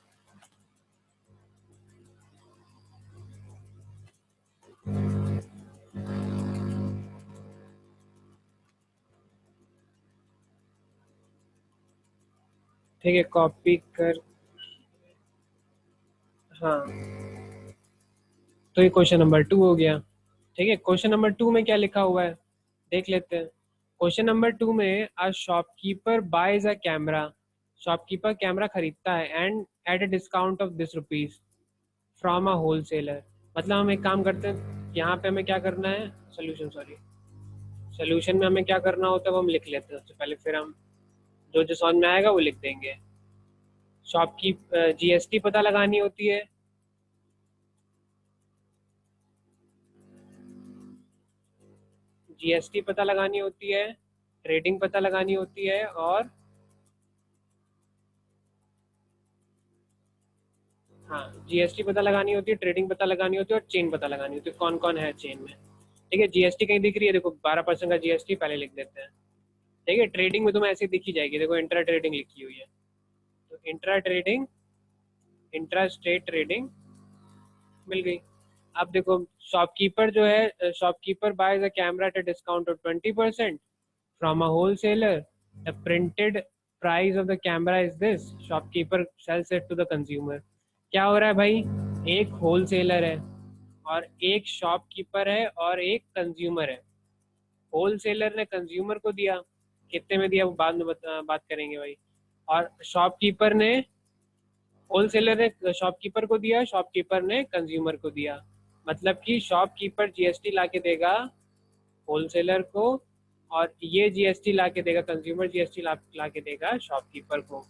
ठीक है, कॉपी कर। हाँ, तो ये क्वेश्चन नंबर 2 हो गया। ठीक है, क्वेश्चन नंबर 2 में क्या लिखा हुआ है देख लेते हैं। क्वेश्चन नंबर 2 में a shopkeeper buys a camera. Shopkeeper camera खरीदता है and at a discount of this rupees from a wholesaler. मतलब हम एक काम करते हैं, यहाँ पे हमें क्या करना है? सोल्यूशन में हमें क्या करना होता है वो हम लिख लेते हैं सबसे पहले, फिर हम जो जो समझ में आएगा वो लिख देंगे। शॉप की जीएसटी पता लगानी होती है। जीएसटी पता लगानी होती है, ट्रेडिंग पता लगानी होती है, और हाँ, जीएसटी पता लगानी होती है, ट्रेडिंग पता लगानी होती है, और चेन पता लगानी होती है। कौन कौन है चेन में? ठीक है, जीएसटी कहीं दिख रही है? देखो 12% का जीएसटी पहले लिख देते हैं। ठीक है, ट्रेडिंग में तुम्हें ऐसे दिखी जाएगी, देखो इंट्रा ट्रेडिंग लिखी हुई है। तो intra trading, intra state trading मिल गई। अब देखो शॉपकीपर जो है, shopkeeper by the camera at a discount of 20% from a wholesaler. The printed price of the camera is this, shopkeeper sells it to the consumer. क्या हो रहा है भाई? एक होलसेलर है और एक शॉपकीपर है और एक कंज्यूमर है। होलसेलर ने कंज्यूमर को दिया, कितने में दिया वो बाद में बात करेंगे भाई। और शॉपकीपर ने, होलसेलर ने शॉपकीपर को दिया, शॉपकीपर ने कंज्यूमर को दिया। मतलब कि शॉपकीपर जीएसटी ला के देगा होलसेलर को, और ये जीएसटी ला के देगा, कंज्यूमर जीएसटी ला के देगा शॉपकीपर को।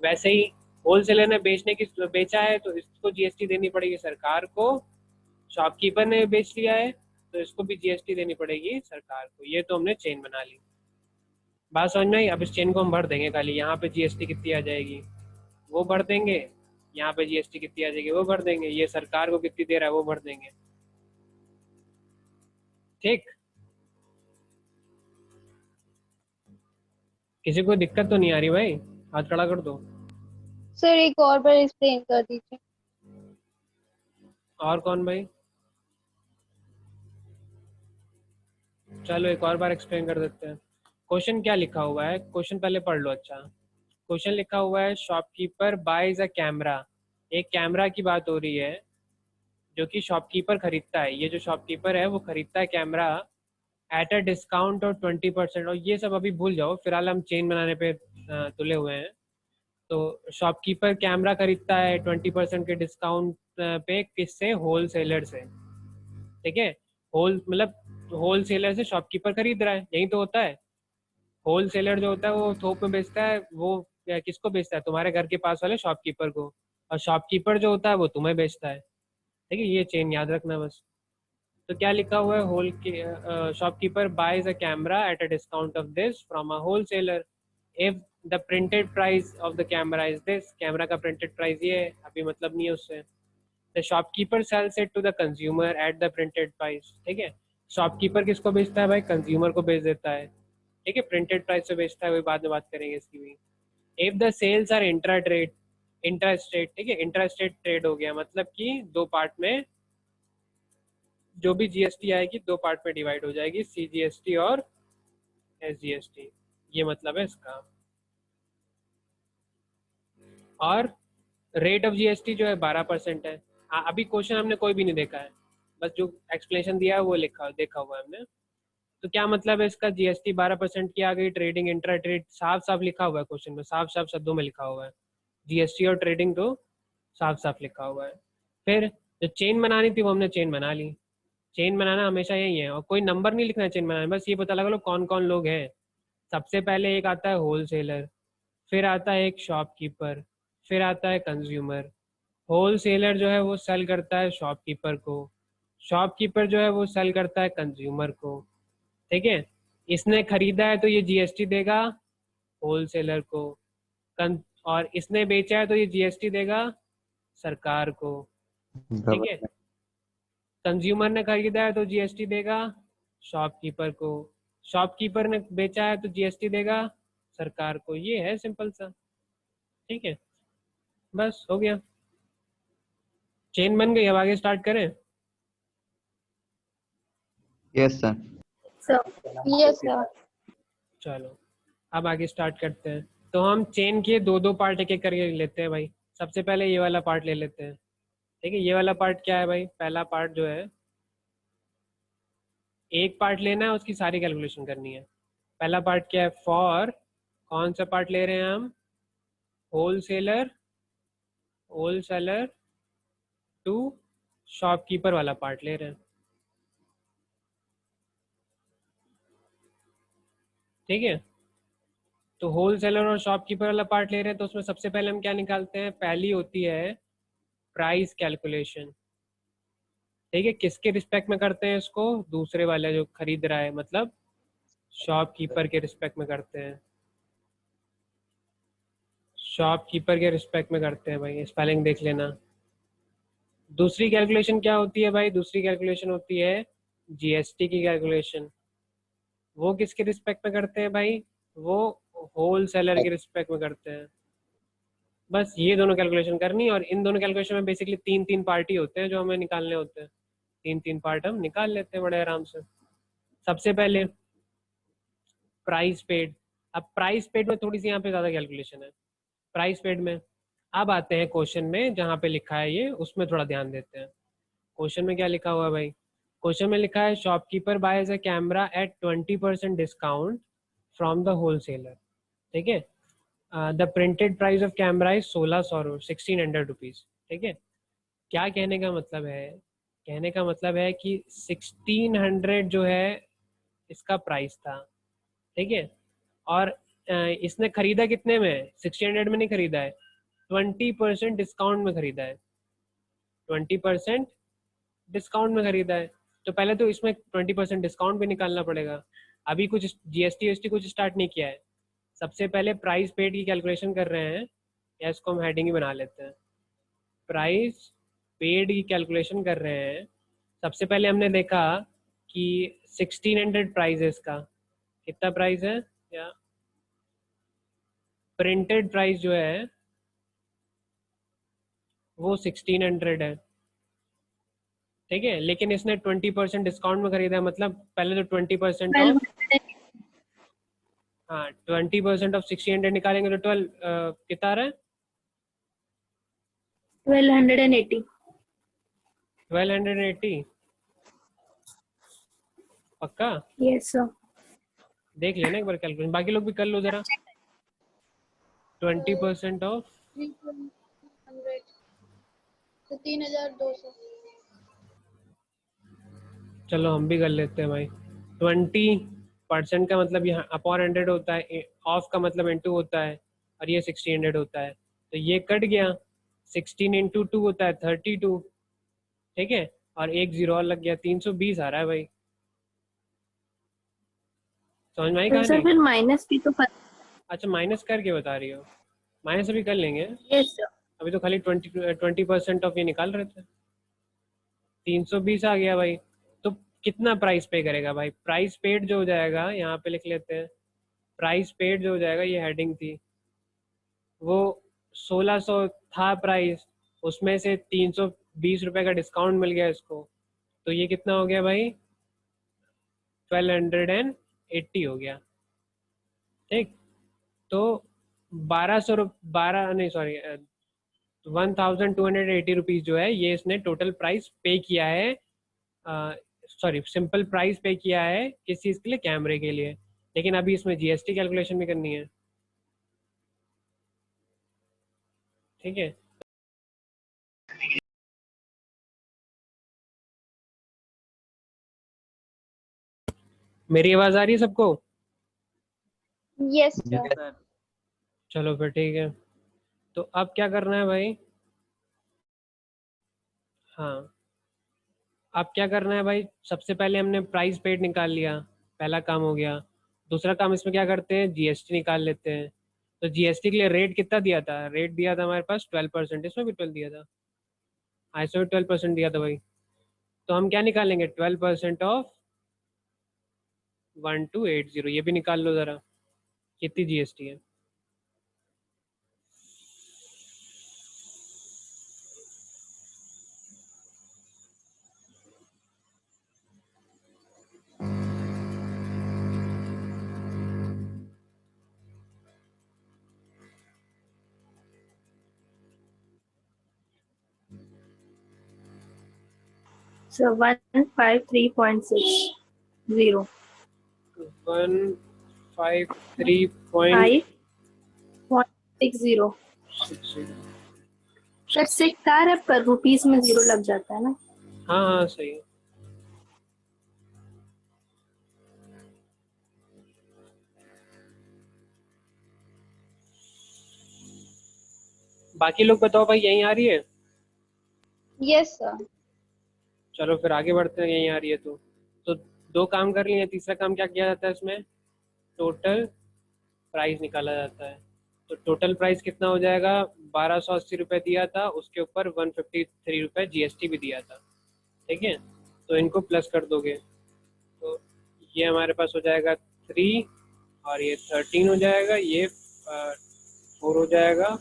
वैसे ही होलसेलर ने बेचा है तो इसको जीएसटी देनी पड़ेगी सरकार को। शॉपकीपर ने बेच लिया है तो इसको भी जीएसटी देनी पड़ेगी सरकार को। ये तो हमने चेन बना ली। बात समझ में आई? अब इस चेन को हम भर देंगे खाली। यहाँ पे जीएसटी कितनी आ जाएगी वो भर देंगे, यहाँ पे जीएसटी कितनी आ जाएगी वो भर देंगे, ये सरकार को कितनी दे रहा है वो भर देंगे। ठीक, किसी को दिक्कत तो नहीं आ रही भाई? हाथ खड़ा कर दो। सर एक और बार एक्सप्लेन कर दीजिए। और कौन भाई? चलो एक और बार एक्सप्लेन कर देते हैं। क्वेश्चन क्या लिखा हुआ है, क्वेश्चन पहले पढ़ लो। अच्छा, क्वेश्चन लिखा हुआ है शॉपकीपर बाइज अ कैमरा। एक कैमरा की बात हो रही है जो कि शॉपकीपर खरीदता है। ये जो शॉपकीपर है वो खरीदता है कैमरा एट अ डिस्काउंट और 20%, और ये सब अभी भूल जाओ, फिलहाल हम चेन बनाने पे तुले हुए हैं। तो शॉपकीपर कैमरा खरीदता है 20% के डिस्काउंट पे, किससे? होल सेलर से, ठीक है। होल मतलब होल सेलर से शॉपकीपर खरीद रहा है, यही तो होता है। होल सेलर जो होता है वो थोक में बेचता है, वो किसको बेचता है? तुम्हारे घर के पास वाले शॉपकीपर को, और शॉपकीपर जो होता है वो तुम्हें बेचता है, ठीक है। ये चेन याद रखना बस। तो क्या लिखा हुआ है? Whole shopkeeper buys a camera at a discount of this from a wholesaler if the printed price of the camera is this. Camera का प्रिंटेड प्राइस ये है, अभी मतलब नहीं है उससे। The shopkeeper sells it to the consumer at the printed price, ठीक है। शॉपकीपर किसको बेचता है भाई? कंज्यूमर को बेच देता है, ठीक है। प्रिंटेड प्राइस से बेचता है, वही बाद में बात करेंगे इसकी भी। If the sales are intrastate, ठीक है। इंट्रास्टेट ट्रेड हो गया, मतलब कि दो पार्ट में जो भी जीएसटी आएगी दो पार्ट में डिवाइड हो जाएगी, सीजीएसटी और एसजीएसटी, ये मतलब है इसका। और रेट ऑफ जीएसटी जो है 12% है। अभी क्वेश्चन हमने कोई भी नहीं देखा है, बस जो एक्सप्लेनेशन दिया है वो देखा हुआ है हमने। तो क्या मतलब है इसका? जीएसटी 12% की आ गई, ट्रेडिंग इंट्रा ट्रेड साफ साफ लिखा हुआ है क्वेश्चन में, साफ साफ शब्दों में लिखा हुआ है। जीएसटी और ट्रेडिंग तो साफ साफ लिखा हुआ है। फिर जो चेन बनानी थी वो हमने चेन बना ली। चेन बनाना हमेशा यही है, और कोई नंबर नहीं लिखना है चेन बनाने, बस ये पता लगा लो कौन कौन लोग हैं। सबसे पहले एक आता है होल सेलर, फिर आता है एक शॉपकीपर, फिर आता है कंज्यूमर। होल सेलर जो है वो सेल करता है शॉपकीपर को, शॉपकीपर जो है वो सेल करता है कंज्यूमर को, ठीक है। इसने खरीदा है तो ये जीएसटी देगा होल सेलर को, और इसने बेचा है तो ये जीएसटी देगा सरकार को, ठीक है। कंज्यूमर ने खरीदा है तो जीएसटी देगा शॉपकीपर को, शॉपकीपर ने बेचा है तो जीएसटी देगा सरकार को। ये है सिंपल सा, ठीक है। बस हो गया, चेन बन गई। अब आगे स्टार्ट करें? Yes sir. So, yes sir. चलो अब आगे स्टार्ट करते हैं। तो हम चेन के दो दो पार्ट एक एक करके लेते हैं भाई। सबसे पहले ये वाला पार्ट ले लेते हैं, ठीक है। ये वाला पार्ट क्या है भाई? पहला पार्ट जो है, एक पार्ट लेना है, उसकी सारी कैलकुलेशन करनी है। पहला पार्ट क्या है? फॉर, कौन सा पार्ट ले रहे हैं हम? होलसेलर टू शॉपकीपर वाला पार्ट ले रहे हैं, ठीक है। तो होलसेलर और शॉपकीपर वाला पार्ट ले रहे हैं, तो उसमें सबसे पहले हम क्या निकालते हैं? पहली होती है प्राइस कैलकुलेशन, ठीक है। किसके रिस्पेक्ट में करते हैं इसको? दूसरे वाले जो खरीद रहा है, मतलब शॉपकीपर के रिस्पेक्ट में करते हैं, शॉपकीपर के रिस्पेक्ट में करते हैं भाई, स्पेलिंग देख लेना। दूसरी कैलकुलेशन क्या होती है भाई? दूसरी कैलकुलेशन होती है जीएसटी की कैलकुलेशन। वो किसके रिस्पेक्ट में करते हैं भाई? वो होल सेलर के रिस्पेक्ट में करते हैं। बस ये दोनों कैलकुलेशन करनी है, और इन दोनों कैलकुलेशन में बेसिकली तीन तीन पार्ट ही होते हैं जो हमें निकालने होते हैं। तीन तीन पार्ट हम निकाल लेते हैं बड़े आराम से। सबसे पहले प्राइस पेड। अब प्राइस पेड में थोड़ी सी यहाँ पे ज़्यादा कैलकुलेशन है, प्राइस पेड में। अब आते हैं क्वेश्चन में, जहाँ पे लिखा है ये, उसमें थोड़ा ध्यान देते हैं। क्वेश्चन में क्या लिखा हुआ है भाई? क्वेश्चन में लिखा है shopkeeper buys a camera at 20% discount from the wholesaler, ठीक है। The printed price of camera is 1600 1600 rupees, ठीक है। क्या कहने का मतलब है? कहने का मतलब है कि 1600 जो है इसका प्राइस था, ठीक है। और इसने खरीदा कितने में? 1600 में नहीं खरीदा है, 20% डिस्काउंट में खरीदा है, 20% डिस्काउंट में खरीदा है। तो पहले तो इसमें 20% डिस्काउंट भी निकालना पड़ेगा। अभी कुछ जीएसटी वीएसटी कुछ स्टार्ट नहीं किया है, सबसे पहले प्राइस पेड की कैलकुलेशन कर रहे हैं, या इसको हम हेडिंग ही बना लेते हैं, प्राइस पेड की कैलकुलेशन कर रहे हैं। सबसे पहले हमने देखा कि 1600 प्राइस है इसका, कितना प्राइस है? या प्रिंटेड प्राइस जो है वो 1600 है, ठीक है। लेकिन इसने 20% डिस्काउंट में खरीदा है, मतलब पहले तो 20% ऑफ, 1200 हाँ 20% ऑफ 1600 निकालेंगे तो 12 कितना आ रहा है? 1280 1280। पक्का? Yes, sir. देख लेना एक बार कैलकुलेशन, बाकी लोग भी कर लो जरा। 20% ऑफ 3,100 तो 3,200। चलो हम भी कर लेते हैं भाई। 20% का मतलब यहाँ अपॉन 100 होता है, ऑफ का मतलब इंटू होता है, और ये 1600 होता है, तो ये कट गया। 16 इंटू 2 होता है 32, ठीक है, और एक जीरो और लग गया, 320 आ रहा है भाई। समझ में आई तो सर कहानी? फिर माइनस भी तो अच्छा माइनस करके बता रही हो? माइनस अभी कर लेंगे, यस सर। अभी तो खाली 20% ऑफ ये निकाल रहे थे। 320 आ गया भाई। तो कितना प्राइस पे करेगा भाई? प्राइस पेड जो हो जाएगा, यहाँ पे लिख लेते हैं, प्राइस पेड जो हो जाएगा, ये हेडिंग थी, वो 1600 था प्राइस, उसमें से 320 रुपए का डिस्काउंट मिल गया इसको, तो ये कितना हो गया भाई? 1280 हो गया, ठीक। तो 12 नहीं सॉरी 1280 रुपीज़ जो है, ये इसने टोटल प्राइस पे किया है, सॉरी सिंपल प्राइस पे किया है किस चीज़ के लिए? कैमरे के लिए। लेकिन अभी इसमें जीएसटी कैलकुलेशन भी करनी है, ठीक है। मेरी आवाज़ आ रही है सबको? Yes sir. चलो फिर ठीक है। तो अब क्या करना है भाई? हाँ, अब क्या करना है भाई? सबसे पहले हमने प्राइस पेड निकाल लिया, पहला काम हो गया। दूसरा काम इसमें क्या करते हैं? जीएसटी निकाल लेते हैं। तो जीएसटी के लिए रेट कितना दिया था? रेट दिया था हमारे पास 12%, इसमें भी 12 दिया था, हाँ इसमें भी 12% दिया था भाई। तो हम क्या निकालेंगे? 12% ऑफ 1280, ये भी निकाल लो ज़रा, कितनी जीएसटी है? सर 153.60 153.60। 5.60 सर। 6 आ रहा है पर रुपीस में 0 लग जाता है ना। हाँ हाँ सही है। बाकी लोग बताओ भाई, यहीं आ रही है? Yes sir. चलो फिर आगे बढ़ते हैं, यहीं आ रही है तो दो काम कर लिए। तीसरा काम क्या किया जाता है इसमें? टोटल प्राइस निकाला जाता है। तो टोटल प्राइस कितना हो जाएगा? 1280 रुपये दिया था, उसके ऊपर 153 रुपये जीएसटी भी दिया था, ठीक है। तो इनको प्लस कर दोगे तो ये हमारे पास हो जाएगा 3, और ये 13 हो जाएगा, ये 4 हो जाएगा।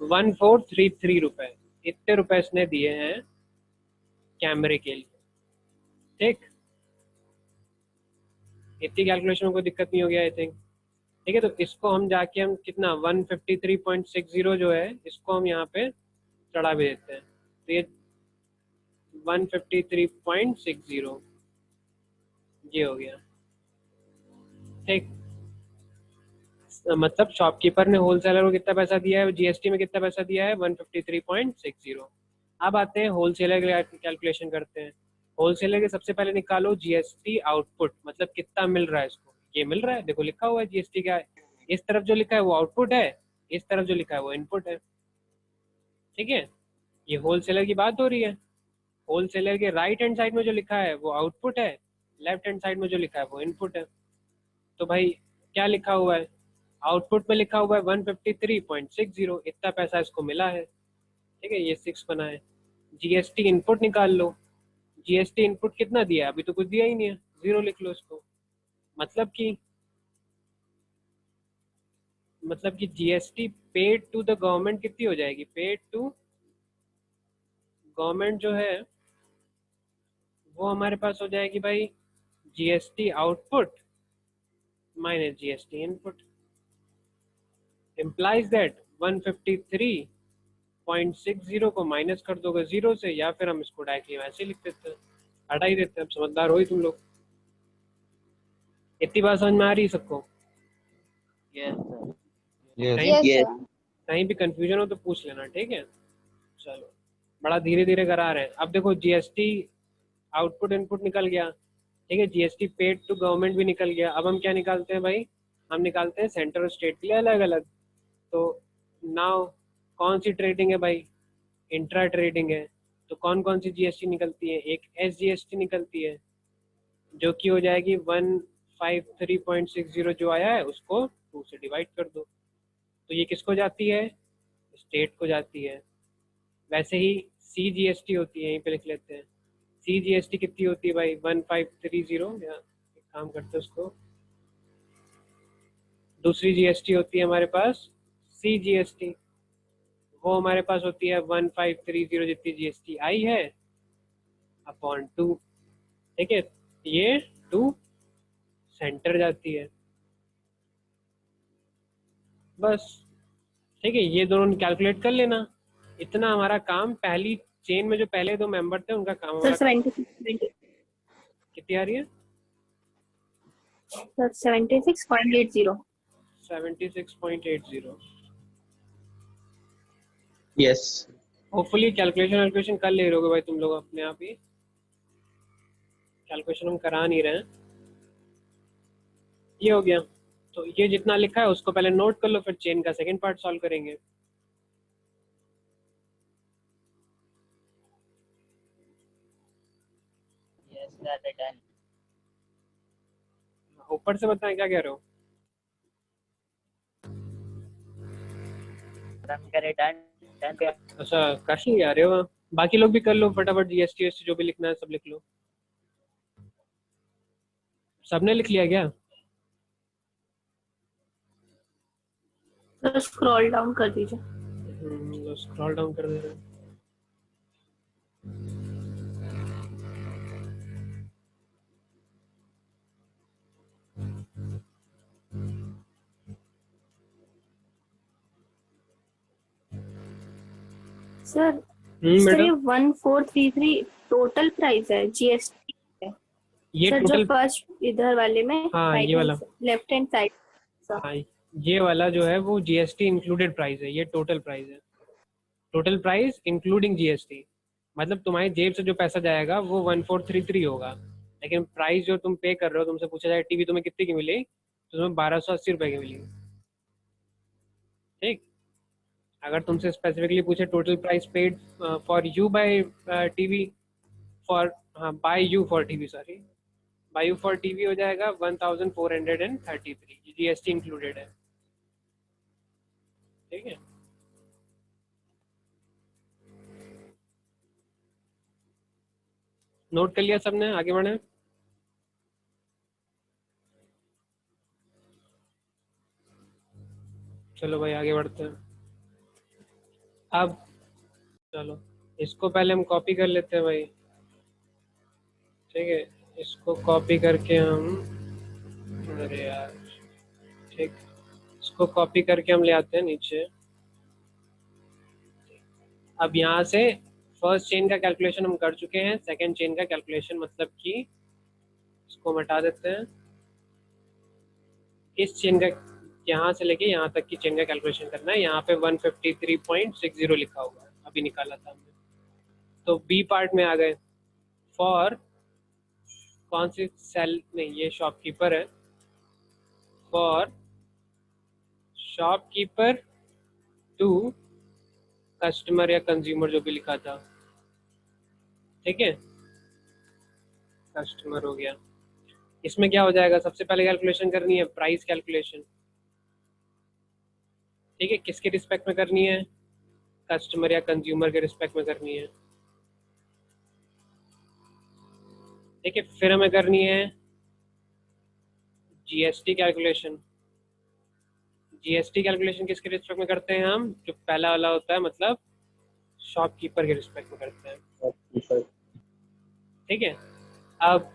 1433 रुपये, इतने रुपए इसने दिए हैं कैमरे के लिए, ठीक। इतनी कैलकुलेशन को दिक्कत नहीं हो गया आई थिंक, ठीक है। तो इसको हम जाके हम कितना 153.60 जो है, इसको हम यहाँ पे चढ़ा भी देते हैं, तो ये 153.60 ये हो गया, ठीक। मतलब शॉपकीपर ने होलसेलर को कितना पैसा दिया है, जीएसटी में कितना पैसा दिया है? 153.60। अब आते हैं होलसेलर के, कैलकुलेशन करते हैं। होलसेलर के सबसे पहले निकालो जीएसटी आउटपुट, मतलब कितना मिल रहा है इसको। ये मिल रहा है, देखो लिखा हुआ है जीएसटी क्या है, इस तरफ जो लिखा है वो आउटपुट है, इस तरफ जो लिखा है वो इनपुट है, ठीक है। ये होलसेलर की बात हो रही है। होलसेलर के राइट हैंड साइड में जो लिखा है वो आउटपुट है, लेफ्ट हैंड साइड में जो लिखा है वो इनपुट है। तो भाई क्या लिखा हुआ है? आउटपुट में लिखा हुआ है 153.60, इतना पैसा इसको मिला है, ठीक है, ये 6 बना है। जीएसटी इनपुट निकाल लो। जीएसटी इनपुट कितना दिया है? अभी तो कुछ दिया ही नहीं है, 0 लिख लो इसको। मतलब कि GST paid to the government कितनी हो जाएगी? पेड टू गवर्नमेंट जो है वो हमारे पास हो जाएगी भाई GST output minus GST input, implies that 153.60 को माइनस कर दोगे 0 से, या फिर हम इसको डायरेक्टली वैसे ही लिख देते हैं, हटा ही देते हैं। अब समझदार हो ही तुम लोग। इतनी बात समझ में आ रही है सबको? Yes sir. कहीं यस yes. सर। कहीं भी कंफ्यूजन हो तो पूछ लेना, ठीक है? चलो, बड़ा धीरे धीरे करा रहे हैं। अब देखो जीएसटी आउटपुट इनपुट निकल गया, ठीक है, जीएसटी पेड टू गवर्नमेंट भी निकल गया। अब हम क्या निकालते हैं भाई? हम निकालते हैं सेंटर और स्टेट के लिए अलग अलग। तो नाउ कौन सी ट्रेडिंग है भाई? इंट्रा ट्रेडिंग है। तो कौन कौन सी जीएसटी निकलती है? एक एसजीएसटी निकलती है जो कि हो जाएगी 153.60, जो आया है उसको 2 से डिवाइड कर दो। तो ये किसको जाती है? स्टेट को जाती है। वैसे ही सीजीएसटी होती है, यहीं पे लिख लेते हैं। सीजीएसटी कितनी होती है भाई? 1530, या एक काम करते हैं उसको, दूसरी जीएसटी होती है हमारे पास सीजीएसटी, वो हमारे पास होती है 1530 जितनी जीएसटी आई है अपॉन 2, ठीक है? ये 2 सेंटर जाती है, बस, ठीक है? ये दोनों कैलकुलेट कर लेना। इतना हमारा काम, पहली चेन में जो पहले 2 मेंबर थे उनका काम सर हमारा। 76 कितनी आ रही है? सर 76.80। 76.80। yes. होपफुली कैलकुलेशन कर ले रहे हो भाई तुम लोग अपने आप ही। कैलकुलेशन हम करा नहीं रहे हैं। ये हो गया। तो ये जितना लिखा है उसको पहले नोट कर लो, फिर चेन का सेकंड पार्ट सॉल्व करेंगे। Yes sir, done. ऊपर से बताएं क्या कह रहे हो? हम करे डन डन। अच्छा, कर ही आ रहे हो? बाकी लोग भी कर लो फटाफट, जीएसटी जो भी लिखना है सब लिख लो। सबने लिख लिया क्या? सर स्क्रॉल डाउन कर दीजिए। स्क्रॉल डाउन कर दे रहे हैं। सर सर बेटा, ये 1433 टोटल प्राइस है, जीएसटी है ये सर, जो टोटल, फर्स्ट इधर वाले में हाँ ये वाला, लेफ्ट हैंड साइड। हाँ ये वाला जो है वो जीएसटी इंक्लूडेड प्राइस है, ये टोटल प्राइस है। टोटल प्राइस इंक्लूडिंग जीएसटी, मतलब तुम्हारी जेब से जो पैसा जाएगा वो 1433 होगा, लेकिन प्राइस जो तुम पे कर रहे हो, तुमसे पूछा जाए टीवी तुम्हें कितने की मिली, तो तुम्हें 1280 रुपये की मिली, ठीक? अगर तुमसे स्पेसिफिकली पूछे total price paid for you by TV, for, हाँ by you for TV, sorry, by you for TV हो जाएगा 1433, जीएसटी इंक्लूडेड है, ठीक है? नोट कर लिया सबने? आगे बढ़े। चलो भाई आगे बढ़ते हैं। अब चलो इसको पहले हम कॉपी कर लेते हैं भाई, ठीक है? इसको कॉपी करके हम, अरे यार, ठीक, इसको कॉपी करके हम ले आते हैं नीचे। अब यहाँ से फर्स्ट चेन का कैलकुलेशन हम कर चुके हैं, सेकंड चेन का कैलकुलेशन, मतलब कि इसको हम हटा देते हैं। इस चेन का, यहाँ से लेके यहाँ तक की चेन का कैलकुलेशन करना है। यहाँ पे 153.60 लिखा हुआ है, अभी निकाला था हमने। तो बी पार्ट में आ गए। फॉर, कौन सी सेल, नहीं ये शॉपकीपर है। फॉर शॉपकीपर टू कस्टमर या कंज्यूमर, जो भी लिखा था, ठीक है? कस्टमर हो गया। इसमें क्या हो जाएगा? सबसे पहले कैलकुलेशन करनी है प्राइस कैलकुलेशन, ठीक है? किसके रिस्पेक्ट में करनी है? कस्टमर या कंज्यूमर के रिस्पेक्ट में करनी है, ठीक है? फिर हमें करनी है जीएसटी कैलकुलेशन। जीएसटी कैलकुलेशन किसके रिस्पेक्ट में करते हैं हम? जो पहला वाला होता है, मतलब शॉपकीपर के रिस्पेक्ट में करते हैं, ठीक है? अब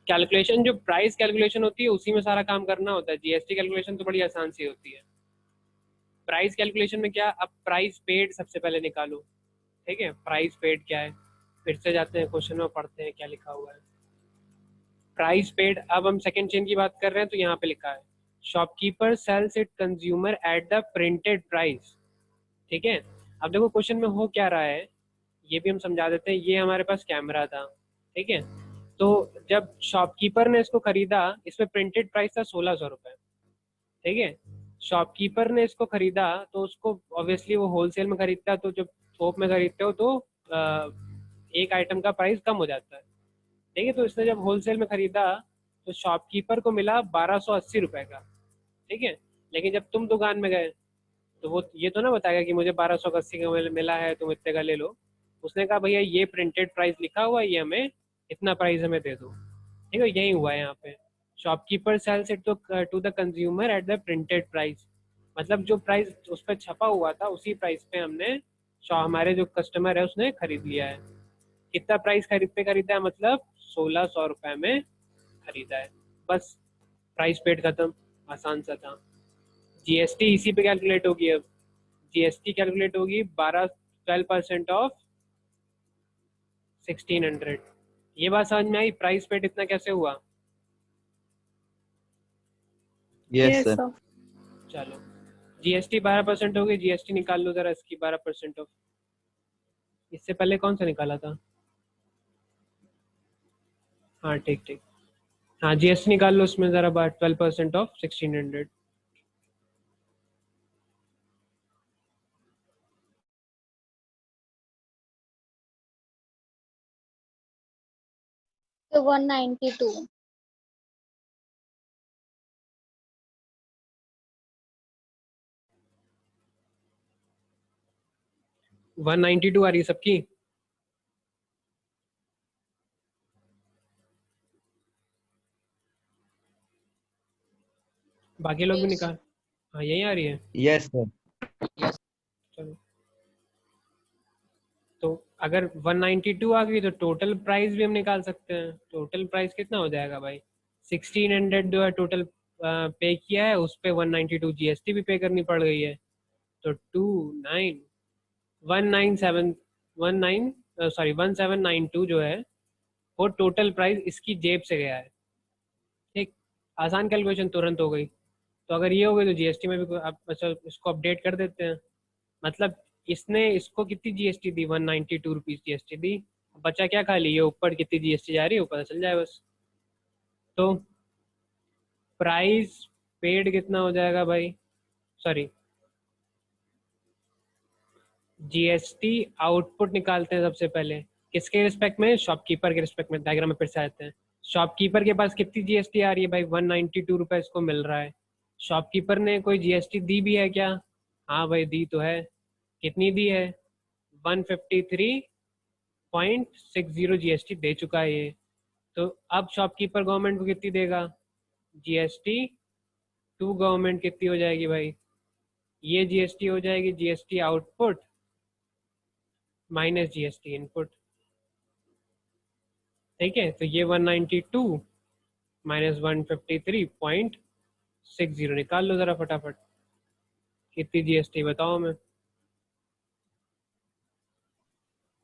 कैलकुलेशन, जो प्राइस कैलकुलेशन होती है उसी में सारा काम करना होता है। जीएसटी कैलकुलेशन तो बड़ी आसान सी होती है। प्राइस कैलकुलेशन में क्या, अब प्राइस पेड सबसे पहले निकालो, ठीक है? प्राइस पेड क्या है? फिर से जाते हैं क्वेश्चन में, पढ़ते हैं क्या लिखा हुआ है। प्राइस पेड, अब हम सेकंड चेन की बात कर रहे हैं तो यहाँ पे लिखा है shopkeeper sells it consumer at the printed price. ठीक है, अब देखो क्वेश्चन में हो क्या रहा है ये भी हम समझा देते हैं। ये हमारे पास कैमरा था, ठीक है, तो जब शॉपकीपर ने इसको खरीदा, इसमें प्रिंटेड प्राइस था 1600 रुपये, ठीक है। शॉपकीपर ने इसको खरीदा तो उसको ऑब्वियसली वो होलसेल में खरीदता, तो जब थोक में खरीदते हो तो एक आइटम का प्राइस कम हो जाता है, ठीक है। तो इसने जब होलसेल में खरीदा तो शॉपकीपर को मिला 1280 रुपये का, ठीक है। लेकिन जब तुम दुकान में गए तो वो ये तो ना बताएगा कि मुझे 1280 का मिला है, तुम इतने का ले लो। उसने कहा भैया ये प्रिंटेड प्राइस लिखा हुआ है, ये हमें इतना प्राइस हमें दे दो, ठीक है। यही हुआ है यहाँ पे, shopkeeper sells it to the consumer at the printed price, मतलब जो प्राइस उस पर छपा हुआ था उसी प्राइस पे हमने हमारे जो कस्टमर है उसने खरीद लिया है। कितना प्राइस खरीदा है, मतलब 1600 रुपये में खरीदा है, बस प्राइस पेड खत्म, आसान सा था। जीएसटी इसी पे कैलकुलेट होगी, अब जीएसटी कैलकुलेट होगी 12% ऑफ 1600। ये बात समझ में आई, प्राइस पेड इतना कैसे हुआ? Yes sir. सर। चलो जीएसटी 12% होगी, जीएसटी निकाल लो जरा इसकी 12% ऑफ, इससे पहले कौन सा निकाला था? हाँ ठीक ठीक, हाँ जीएसटी निकाल लो उसमें जरा 12% ऑफ 1600। तो 192। 192 आ रही है सबकी? बाकी लोग भी निकाल, हाँ यही आ रही है। Yes sir. चलो तो अगर 192 आ गई तो टोटल प्राइस भी हम निकाल सकते हैं। टोटल प्राइस कितना हो जाएगा भाई? 1600 जो है टोटल पे किया है, उस पे 192 जीएसटी भी पे करनी पड़ गई है, तो 1792 जो है वो टोटल प्राइस इसकी जेब से गया है। ठीक, आसान कैलकुलेशन तुरंत हो गई। तो अगर ये हो गई तो जीएसटी में भी अच्छा इसको अपडेट कर देते हैं। मतलब इसने इसको कितनी जीएसटी दी? 192 रुपीज़ जीएसटी दी, बचा क्या खाली ये ऊपर कितनी जीएसटी जा रही है, ऊपर चल जाए बस। तो प्राइस पेड कितना हो जाएगा भाई? सॉरी, जीएसटी आउटपुट निकालते हैं सबसे पहले, किसके रिस्पेक्ट में? शॉपकीपर के रिस्पेक्ट में। डायग्राम में फिर से आते हैं। शॉपकीपर के पास कितनी जीएसटी आ रही है भाई? 192 रुपये इसको मिल रहा है। शॉपकीपर ने कोई जीएसटी दी भी है क्या? हाँ भाई दी तो है। कितनी दी है? 153.60 जीएसटी दे चुका है ये। तो अब शॉपकीपर गवर्नमेंट को कितनी देगा? जीएसटी टू गवर्नमेंट कितनी हो जाएगी भाई? ये जीएसटी हो जाएगी GST output minus GST input, ठीक है। तो ये 192 माइनस 153.60 निकाल लो जरा फटाफट, कितनी जीएसटी बताओ हमें?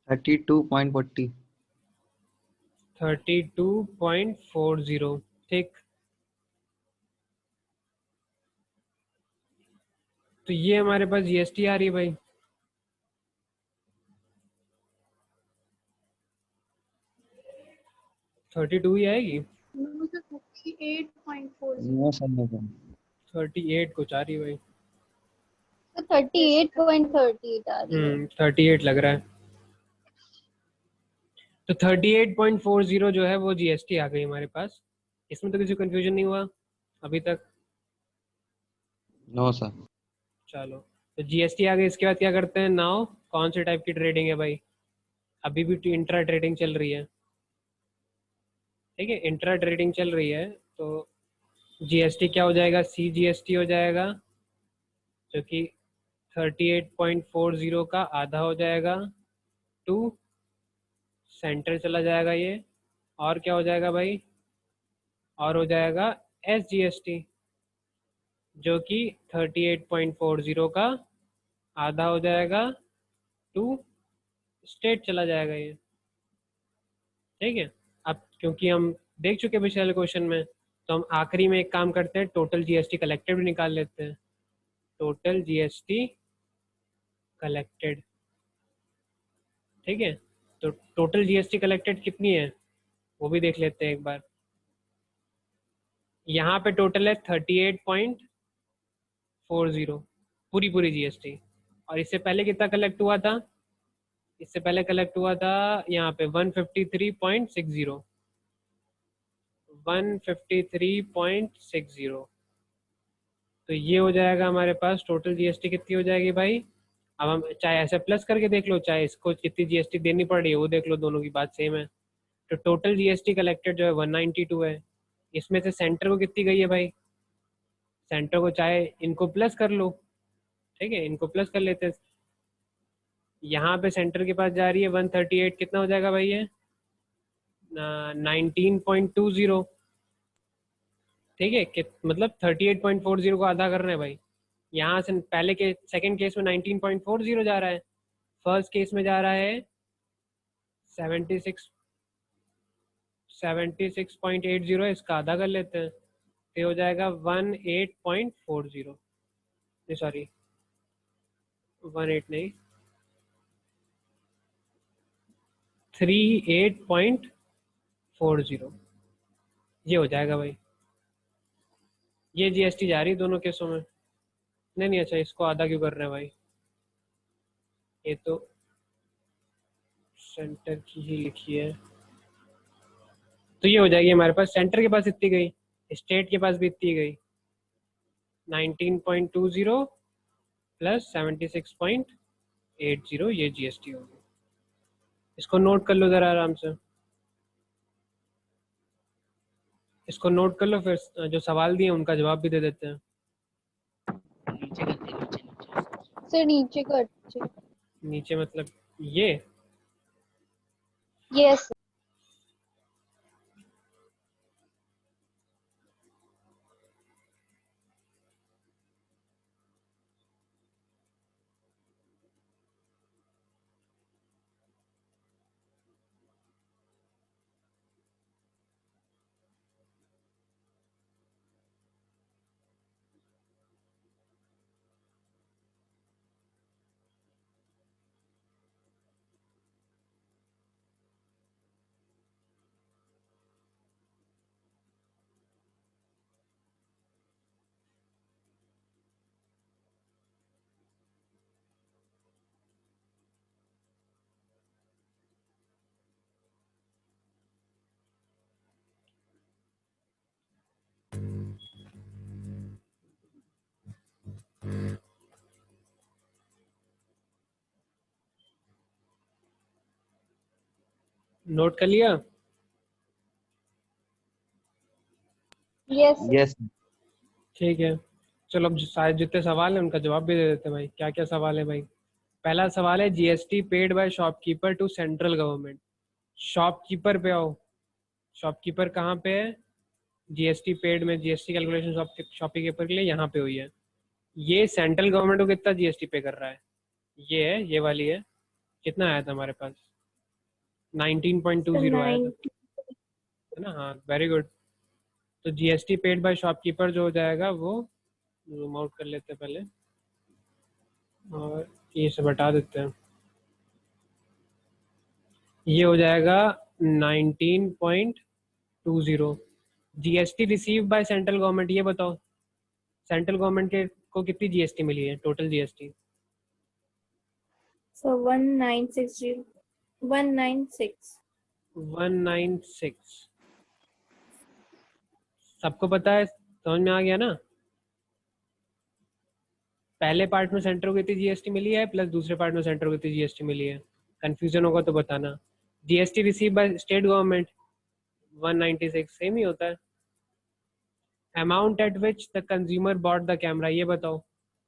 32.40। 32.40, ठीक। तो ये हमारे पास जीएसटी आ रही है भाई। थर्टी टू ही आएगी, 38 कुछ आ रही है भाई। तो 38.38 आ रही है। 38 लग रहा है। तो 38.40 जो है वो जीएसटी आ गई हमारे पास। इसमें तो किसी कंफ्यूजन नहीं हुआ अभी तक? No sir. चलो तो जीएसटी आ गई, इसके बाद क्या करते हैं? नाउ कौन से टाइप की ट्रेडिंग है भाई? अभी भी इंट्रा ट्रेडिंग चल रही है, ठीक है। इंट्रा ट्रेडिंग चल रही है तो जीएसटी क्या हो जाएगा? सी जीएसटी हो जाएगा, जो कि 38.40 का आधा हो जाएगा, टू सेंटर चला जाएगा ये। और क्या हो जाएगा भाई? और हो जाएगा एस जीएसटी, जो कि 38.40 का आधा हो जाएगा, टू स्टेट चला जाएगा ये, ठीक है। अब क्योंकि हम देख चुके पिछले वाले क्वेश्चन में। तो हम आखिरी में एक काम करते हैं, टोटल जीएसटी कलेक्टेड भी निकाल लेते हैं। टोटल जीएसटी कलेक्टेड, ठीक है। तो टोटल जीएसटी कलेक्टेड कितनी है वो भी देख लेते हैं एक बार। यहाँ पे टोटल है 38.40 पूरी जीएसटी। और इससे पहले कितना कलेक्ट हुआ था? इससे पहले कलेक्ट हुआ था यहाँ पे 153.60, 153.60। तो ये हो जाएगा हमारे पास टोटल जीएसटी कितनी हो जाएगी भाई। अब हम चाहे ऐसे प्लस करके देख लो, चाहे इसको कितनी जीएसटी देनी पड़ रही है वो देख लो, दोनों की बात सेम है। तो टोटल जीएसटी कलेक्टेड जो है 192 है। इसमें से सेंटर को कितनी गई है भाई? सेंटर को चाहे इनको प्लस कर लो, ठीक है, इनको प्लस कर लेते हैं। यहाँ पे सेंटर के पास जा रही है 138, कितना हो जाएगा भाई ये 19.20, ठीक है। मतलब 38.40 को आधा कर रहे हैं भाई। यहाँ से पहले के सेकंड केस में 19.40 जा रहा है, फर्स्ट केस में जा रहा है 76.80, इसका आधा कर लेते हैं तो हो जाएगा 18.40, सॉरी 18 नहीं 38.40, ये हो जाएगा भाई। ये जीएसटी जा रही है दोनों केसों में। नहीं अच्छा, इसको आधा क्यों कर रहे हैं भाई, ये तो सेंटर की ही लिखी है। तो ये हो जाएगी हमारे पास, सेंटर के पास इतनी गई, स्टेट के पास भी इतनी गई, 19.20 प्लस 76.80, ये जीएसटी होगी। इसको नोट कर लो जरा आराम से, इसको नोट कर लो, फिर जो सवाल दिए उनका जवाब भी दे देते हैं। नीचे करते नीचे नीचे। सर नीचे कर दीजिए। नीचे मतलब ये? यस। नोट कर लिया? यस। यस। ठीक है, चलो अब शायद जितने सवाल हैं उनका जवाब भी दे देते हैं भाई। क्या क्या सवाल है भाई? पहला सवाल है GST paid by shopkeeper to central government. Shopkeeper पे आओ, शॉपकीपर कहाँ पे है? जीएसटी पेड में जीएसटी कैलकुलेशन शॉपकीपर के लिए यहाँ पे हुई है। ये सेंट्रल गवर्नमेंट को कितना जीएसटी पे कर रहा है? ये है, ये वाली है। कितना आया था हमारे पास? 19.20 आया था, है ना? हाँ, वेरी गुड। तो जीएसटी पेड बाय शॉपकीपर जो हो जाएगा वो जूम आउट कर लेते हैं पहले और ये से बता देते हैं। ये हो जाएगा 19.20। GST receive by central government, ये बताओ सेंट्रल गवर्नमेंट के को कितनी जीएसटी मिली है टोटल जीएसटी? So 1960 196 196। सबको पता है, समझ में आ गया ना? पहले पार्ट में सेंटर को कितनी जीएसटी मिली है प्लस दूसरे पार्ट में सेंटर को कितनी जीएसटी मिली है। कंफ्यूजन होगा तो बताना। GST receive by state government 196, same ही होता है। Amount at which the consumer bought the camera, ये बताओ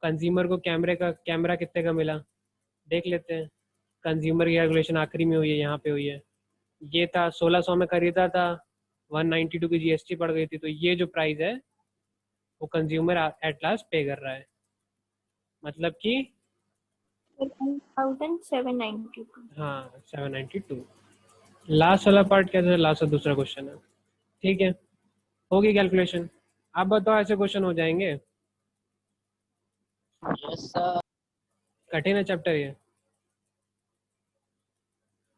कंज्यूमर को कैमरा कितने का मिला? देख लेते हैं। कंज्यूमर की कैलकुलेशन आखिरी में हुई है, यहाँ पे हुई है। ये था 1600 में खरीदा था, 192 की जीएसटी पड़ गई थी, तो ये जो प्राइस है वो कंज्यूमर एट लास्ट पे कर रहा है, मतलब कि 1792। हाँ 792। लास्ट वाला पार्ट क्या था? लास्ट दूसरा क्वेश्चन है। ठीक है, होगी कैलकुलेशन। आप बताओ ऐसे क्वेश्चन हो जाएंगे? Yes sir. कठिन है चैप्टर ये।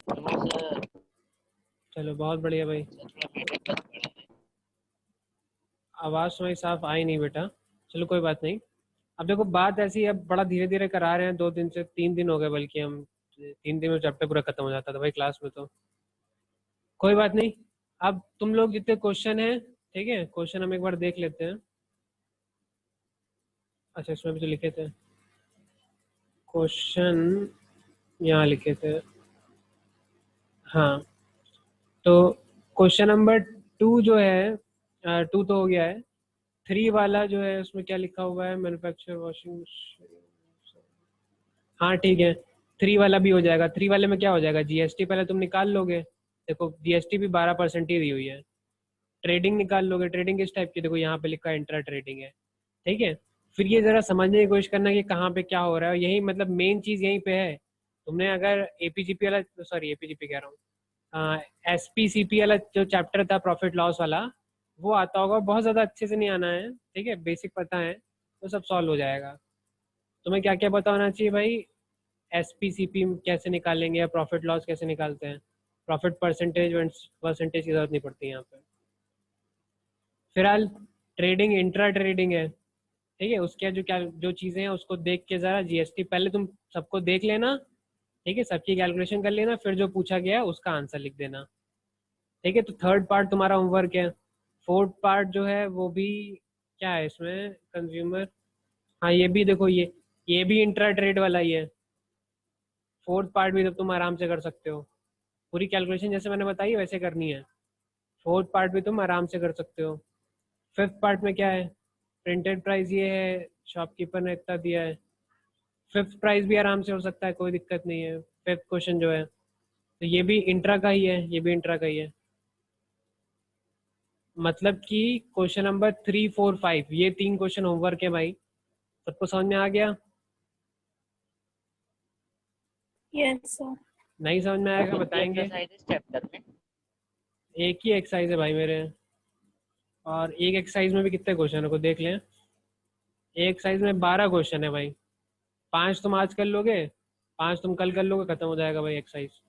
नो सर, चलो बहुत बढ़िया भाई। थोड़ा मेट्रिक क्लास पढ़ा है। आवाज़ तुम्हारी साफ आई नहीं बेटा। चलो कोई बात नहीं। अब देखो बात ऐसी है, अब बड़ा धीरे धीरे करा रहे हैं, 2 दिन से 3 दिन हो गए, बल्कि हम 3 दिन में चैप्टर पूरा खत्म हो जाता था भाई क्लास में। तो कोई बात नहीं। अब तुम लोग जितने क्वेश्चन हैं, ठीक है, क्वेश्चन हम एक बार देख लेते हैं। अच्छा इसमें भी तो लिखे थे क्वेश्चन, यहाँ लिखे थे। हाँ, तो क्वेश्चन नंबर 2 जो है, 2 तो हो गया है। 3 वाला जो है उसमें क्या लिखा हुआ है, मैन्युफैक्चर वॉशिंग मशीन। हाँ ठीक है, 3 वाला भी हो जाएगा। 3 वाले में क्या हो जाएगा, जीएसटी पहले तुम निकाल लोगे। देखो जीएसटी भी 12% ही दी हुई है। ट्रेडिंग निकाल लोगे, ट्रेडिंग किस टाइप की, देखो यहाँ पे लिखा है इंट्रा ट्रेडिंग है, ठीक है। फिर ये जरा समझने की कोशिश करना कि कहाँ पे क्या हो रहा है, यही मतलब मेन चीज़ यहीं पे है। तुमने अगर एपीजीपी वाला, सॉरी एपीजीपी कह रहा हूँ, एसपीसीपी वाला जो चैप्टर था प्रॉफिट लॉस वाला, वो आता होगा, बहुत ज़्यादा अच्छे से नहीं आना है, ठीक है, बेसिक पता है तो सब सॉल्व हो जाएगा। तुम्हें क्या क्या पता होना चाहिए भाई, एसपीसीपी कैसे निकालेंगे या प्रॉफिट लॉस कैसे निकालते हैं, प्रॉफिट परसेंटेज परसेंटेज की जरूरत नहीं पड़ती यहाँ पे। फिलहाल ट्रेडिंग इंट्रा ट्रेडिंग है, ठीक है, उसके जो क्या जो चीज़ें हैं उसको देख के ज़रा जीएसटी पहले तुम सबको देख लेना, ठीक है, सबकी कैलकुलेशन कर लेना, फिर जो पूछा गया है उसका आंसर लिख देना, ठीक है। तो थर्ड पार्ट तुम्हारा होमवर्क है। फोर्थ पार्ट जो है वो भी क्या है इसमें, कंज्यूमर, हाँ ये भी देखो, ये भी इंट्रा ट्रेड वाला ही है। फोर्थ पार्ट भी तो तुम आराम से कर सकते हो, पूरी कैलकुलेशन जैसे मैंने बताई वैसे करनी है। फोर्थ पार्ट भी तुम आराम से कर सकते हो। फिफ्थ पार्ट में क्या है, प्रिंटेड प्राइस ये है, शॉपकीपर ने इतना दिया है। फिफ्थ प्राइस भी आराम से हो सकता है, कोई दिक्कत नहीं है। फिफ्थ क्वेश्चन जो है, तो ये भी इंट्रा का ही है, ये भी इंट्रा का ही है। मतलब कि क्वेश्चन नंबर 3, 4, 5 ये 3 क्वेश्चन होमवर्क है भाई। सबको समझ में आ गया? Yes sir. नहीं समझ में आएगा बताएंगे। एक्सरसाइज इस चैप्टर में एक ही एक्सरसाइज है भाई मेरे, और एक एक्सरसाइज में भी कितने क्वेश्चन है को देख लें। एक एक्सरसाइज में 12 क्वेश्चन है भाई। 5 तुम आज कर लोगे, 5 तुम कल कर लोगे, खत्म हो जाएगा भाई एक्सरसाइज।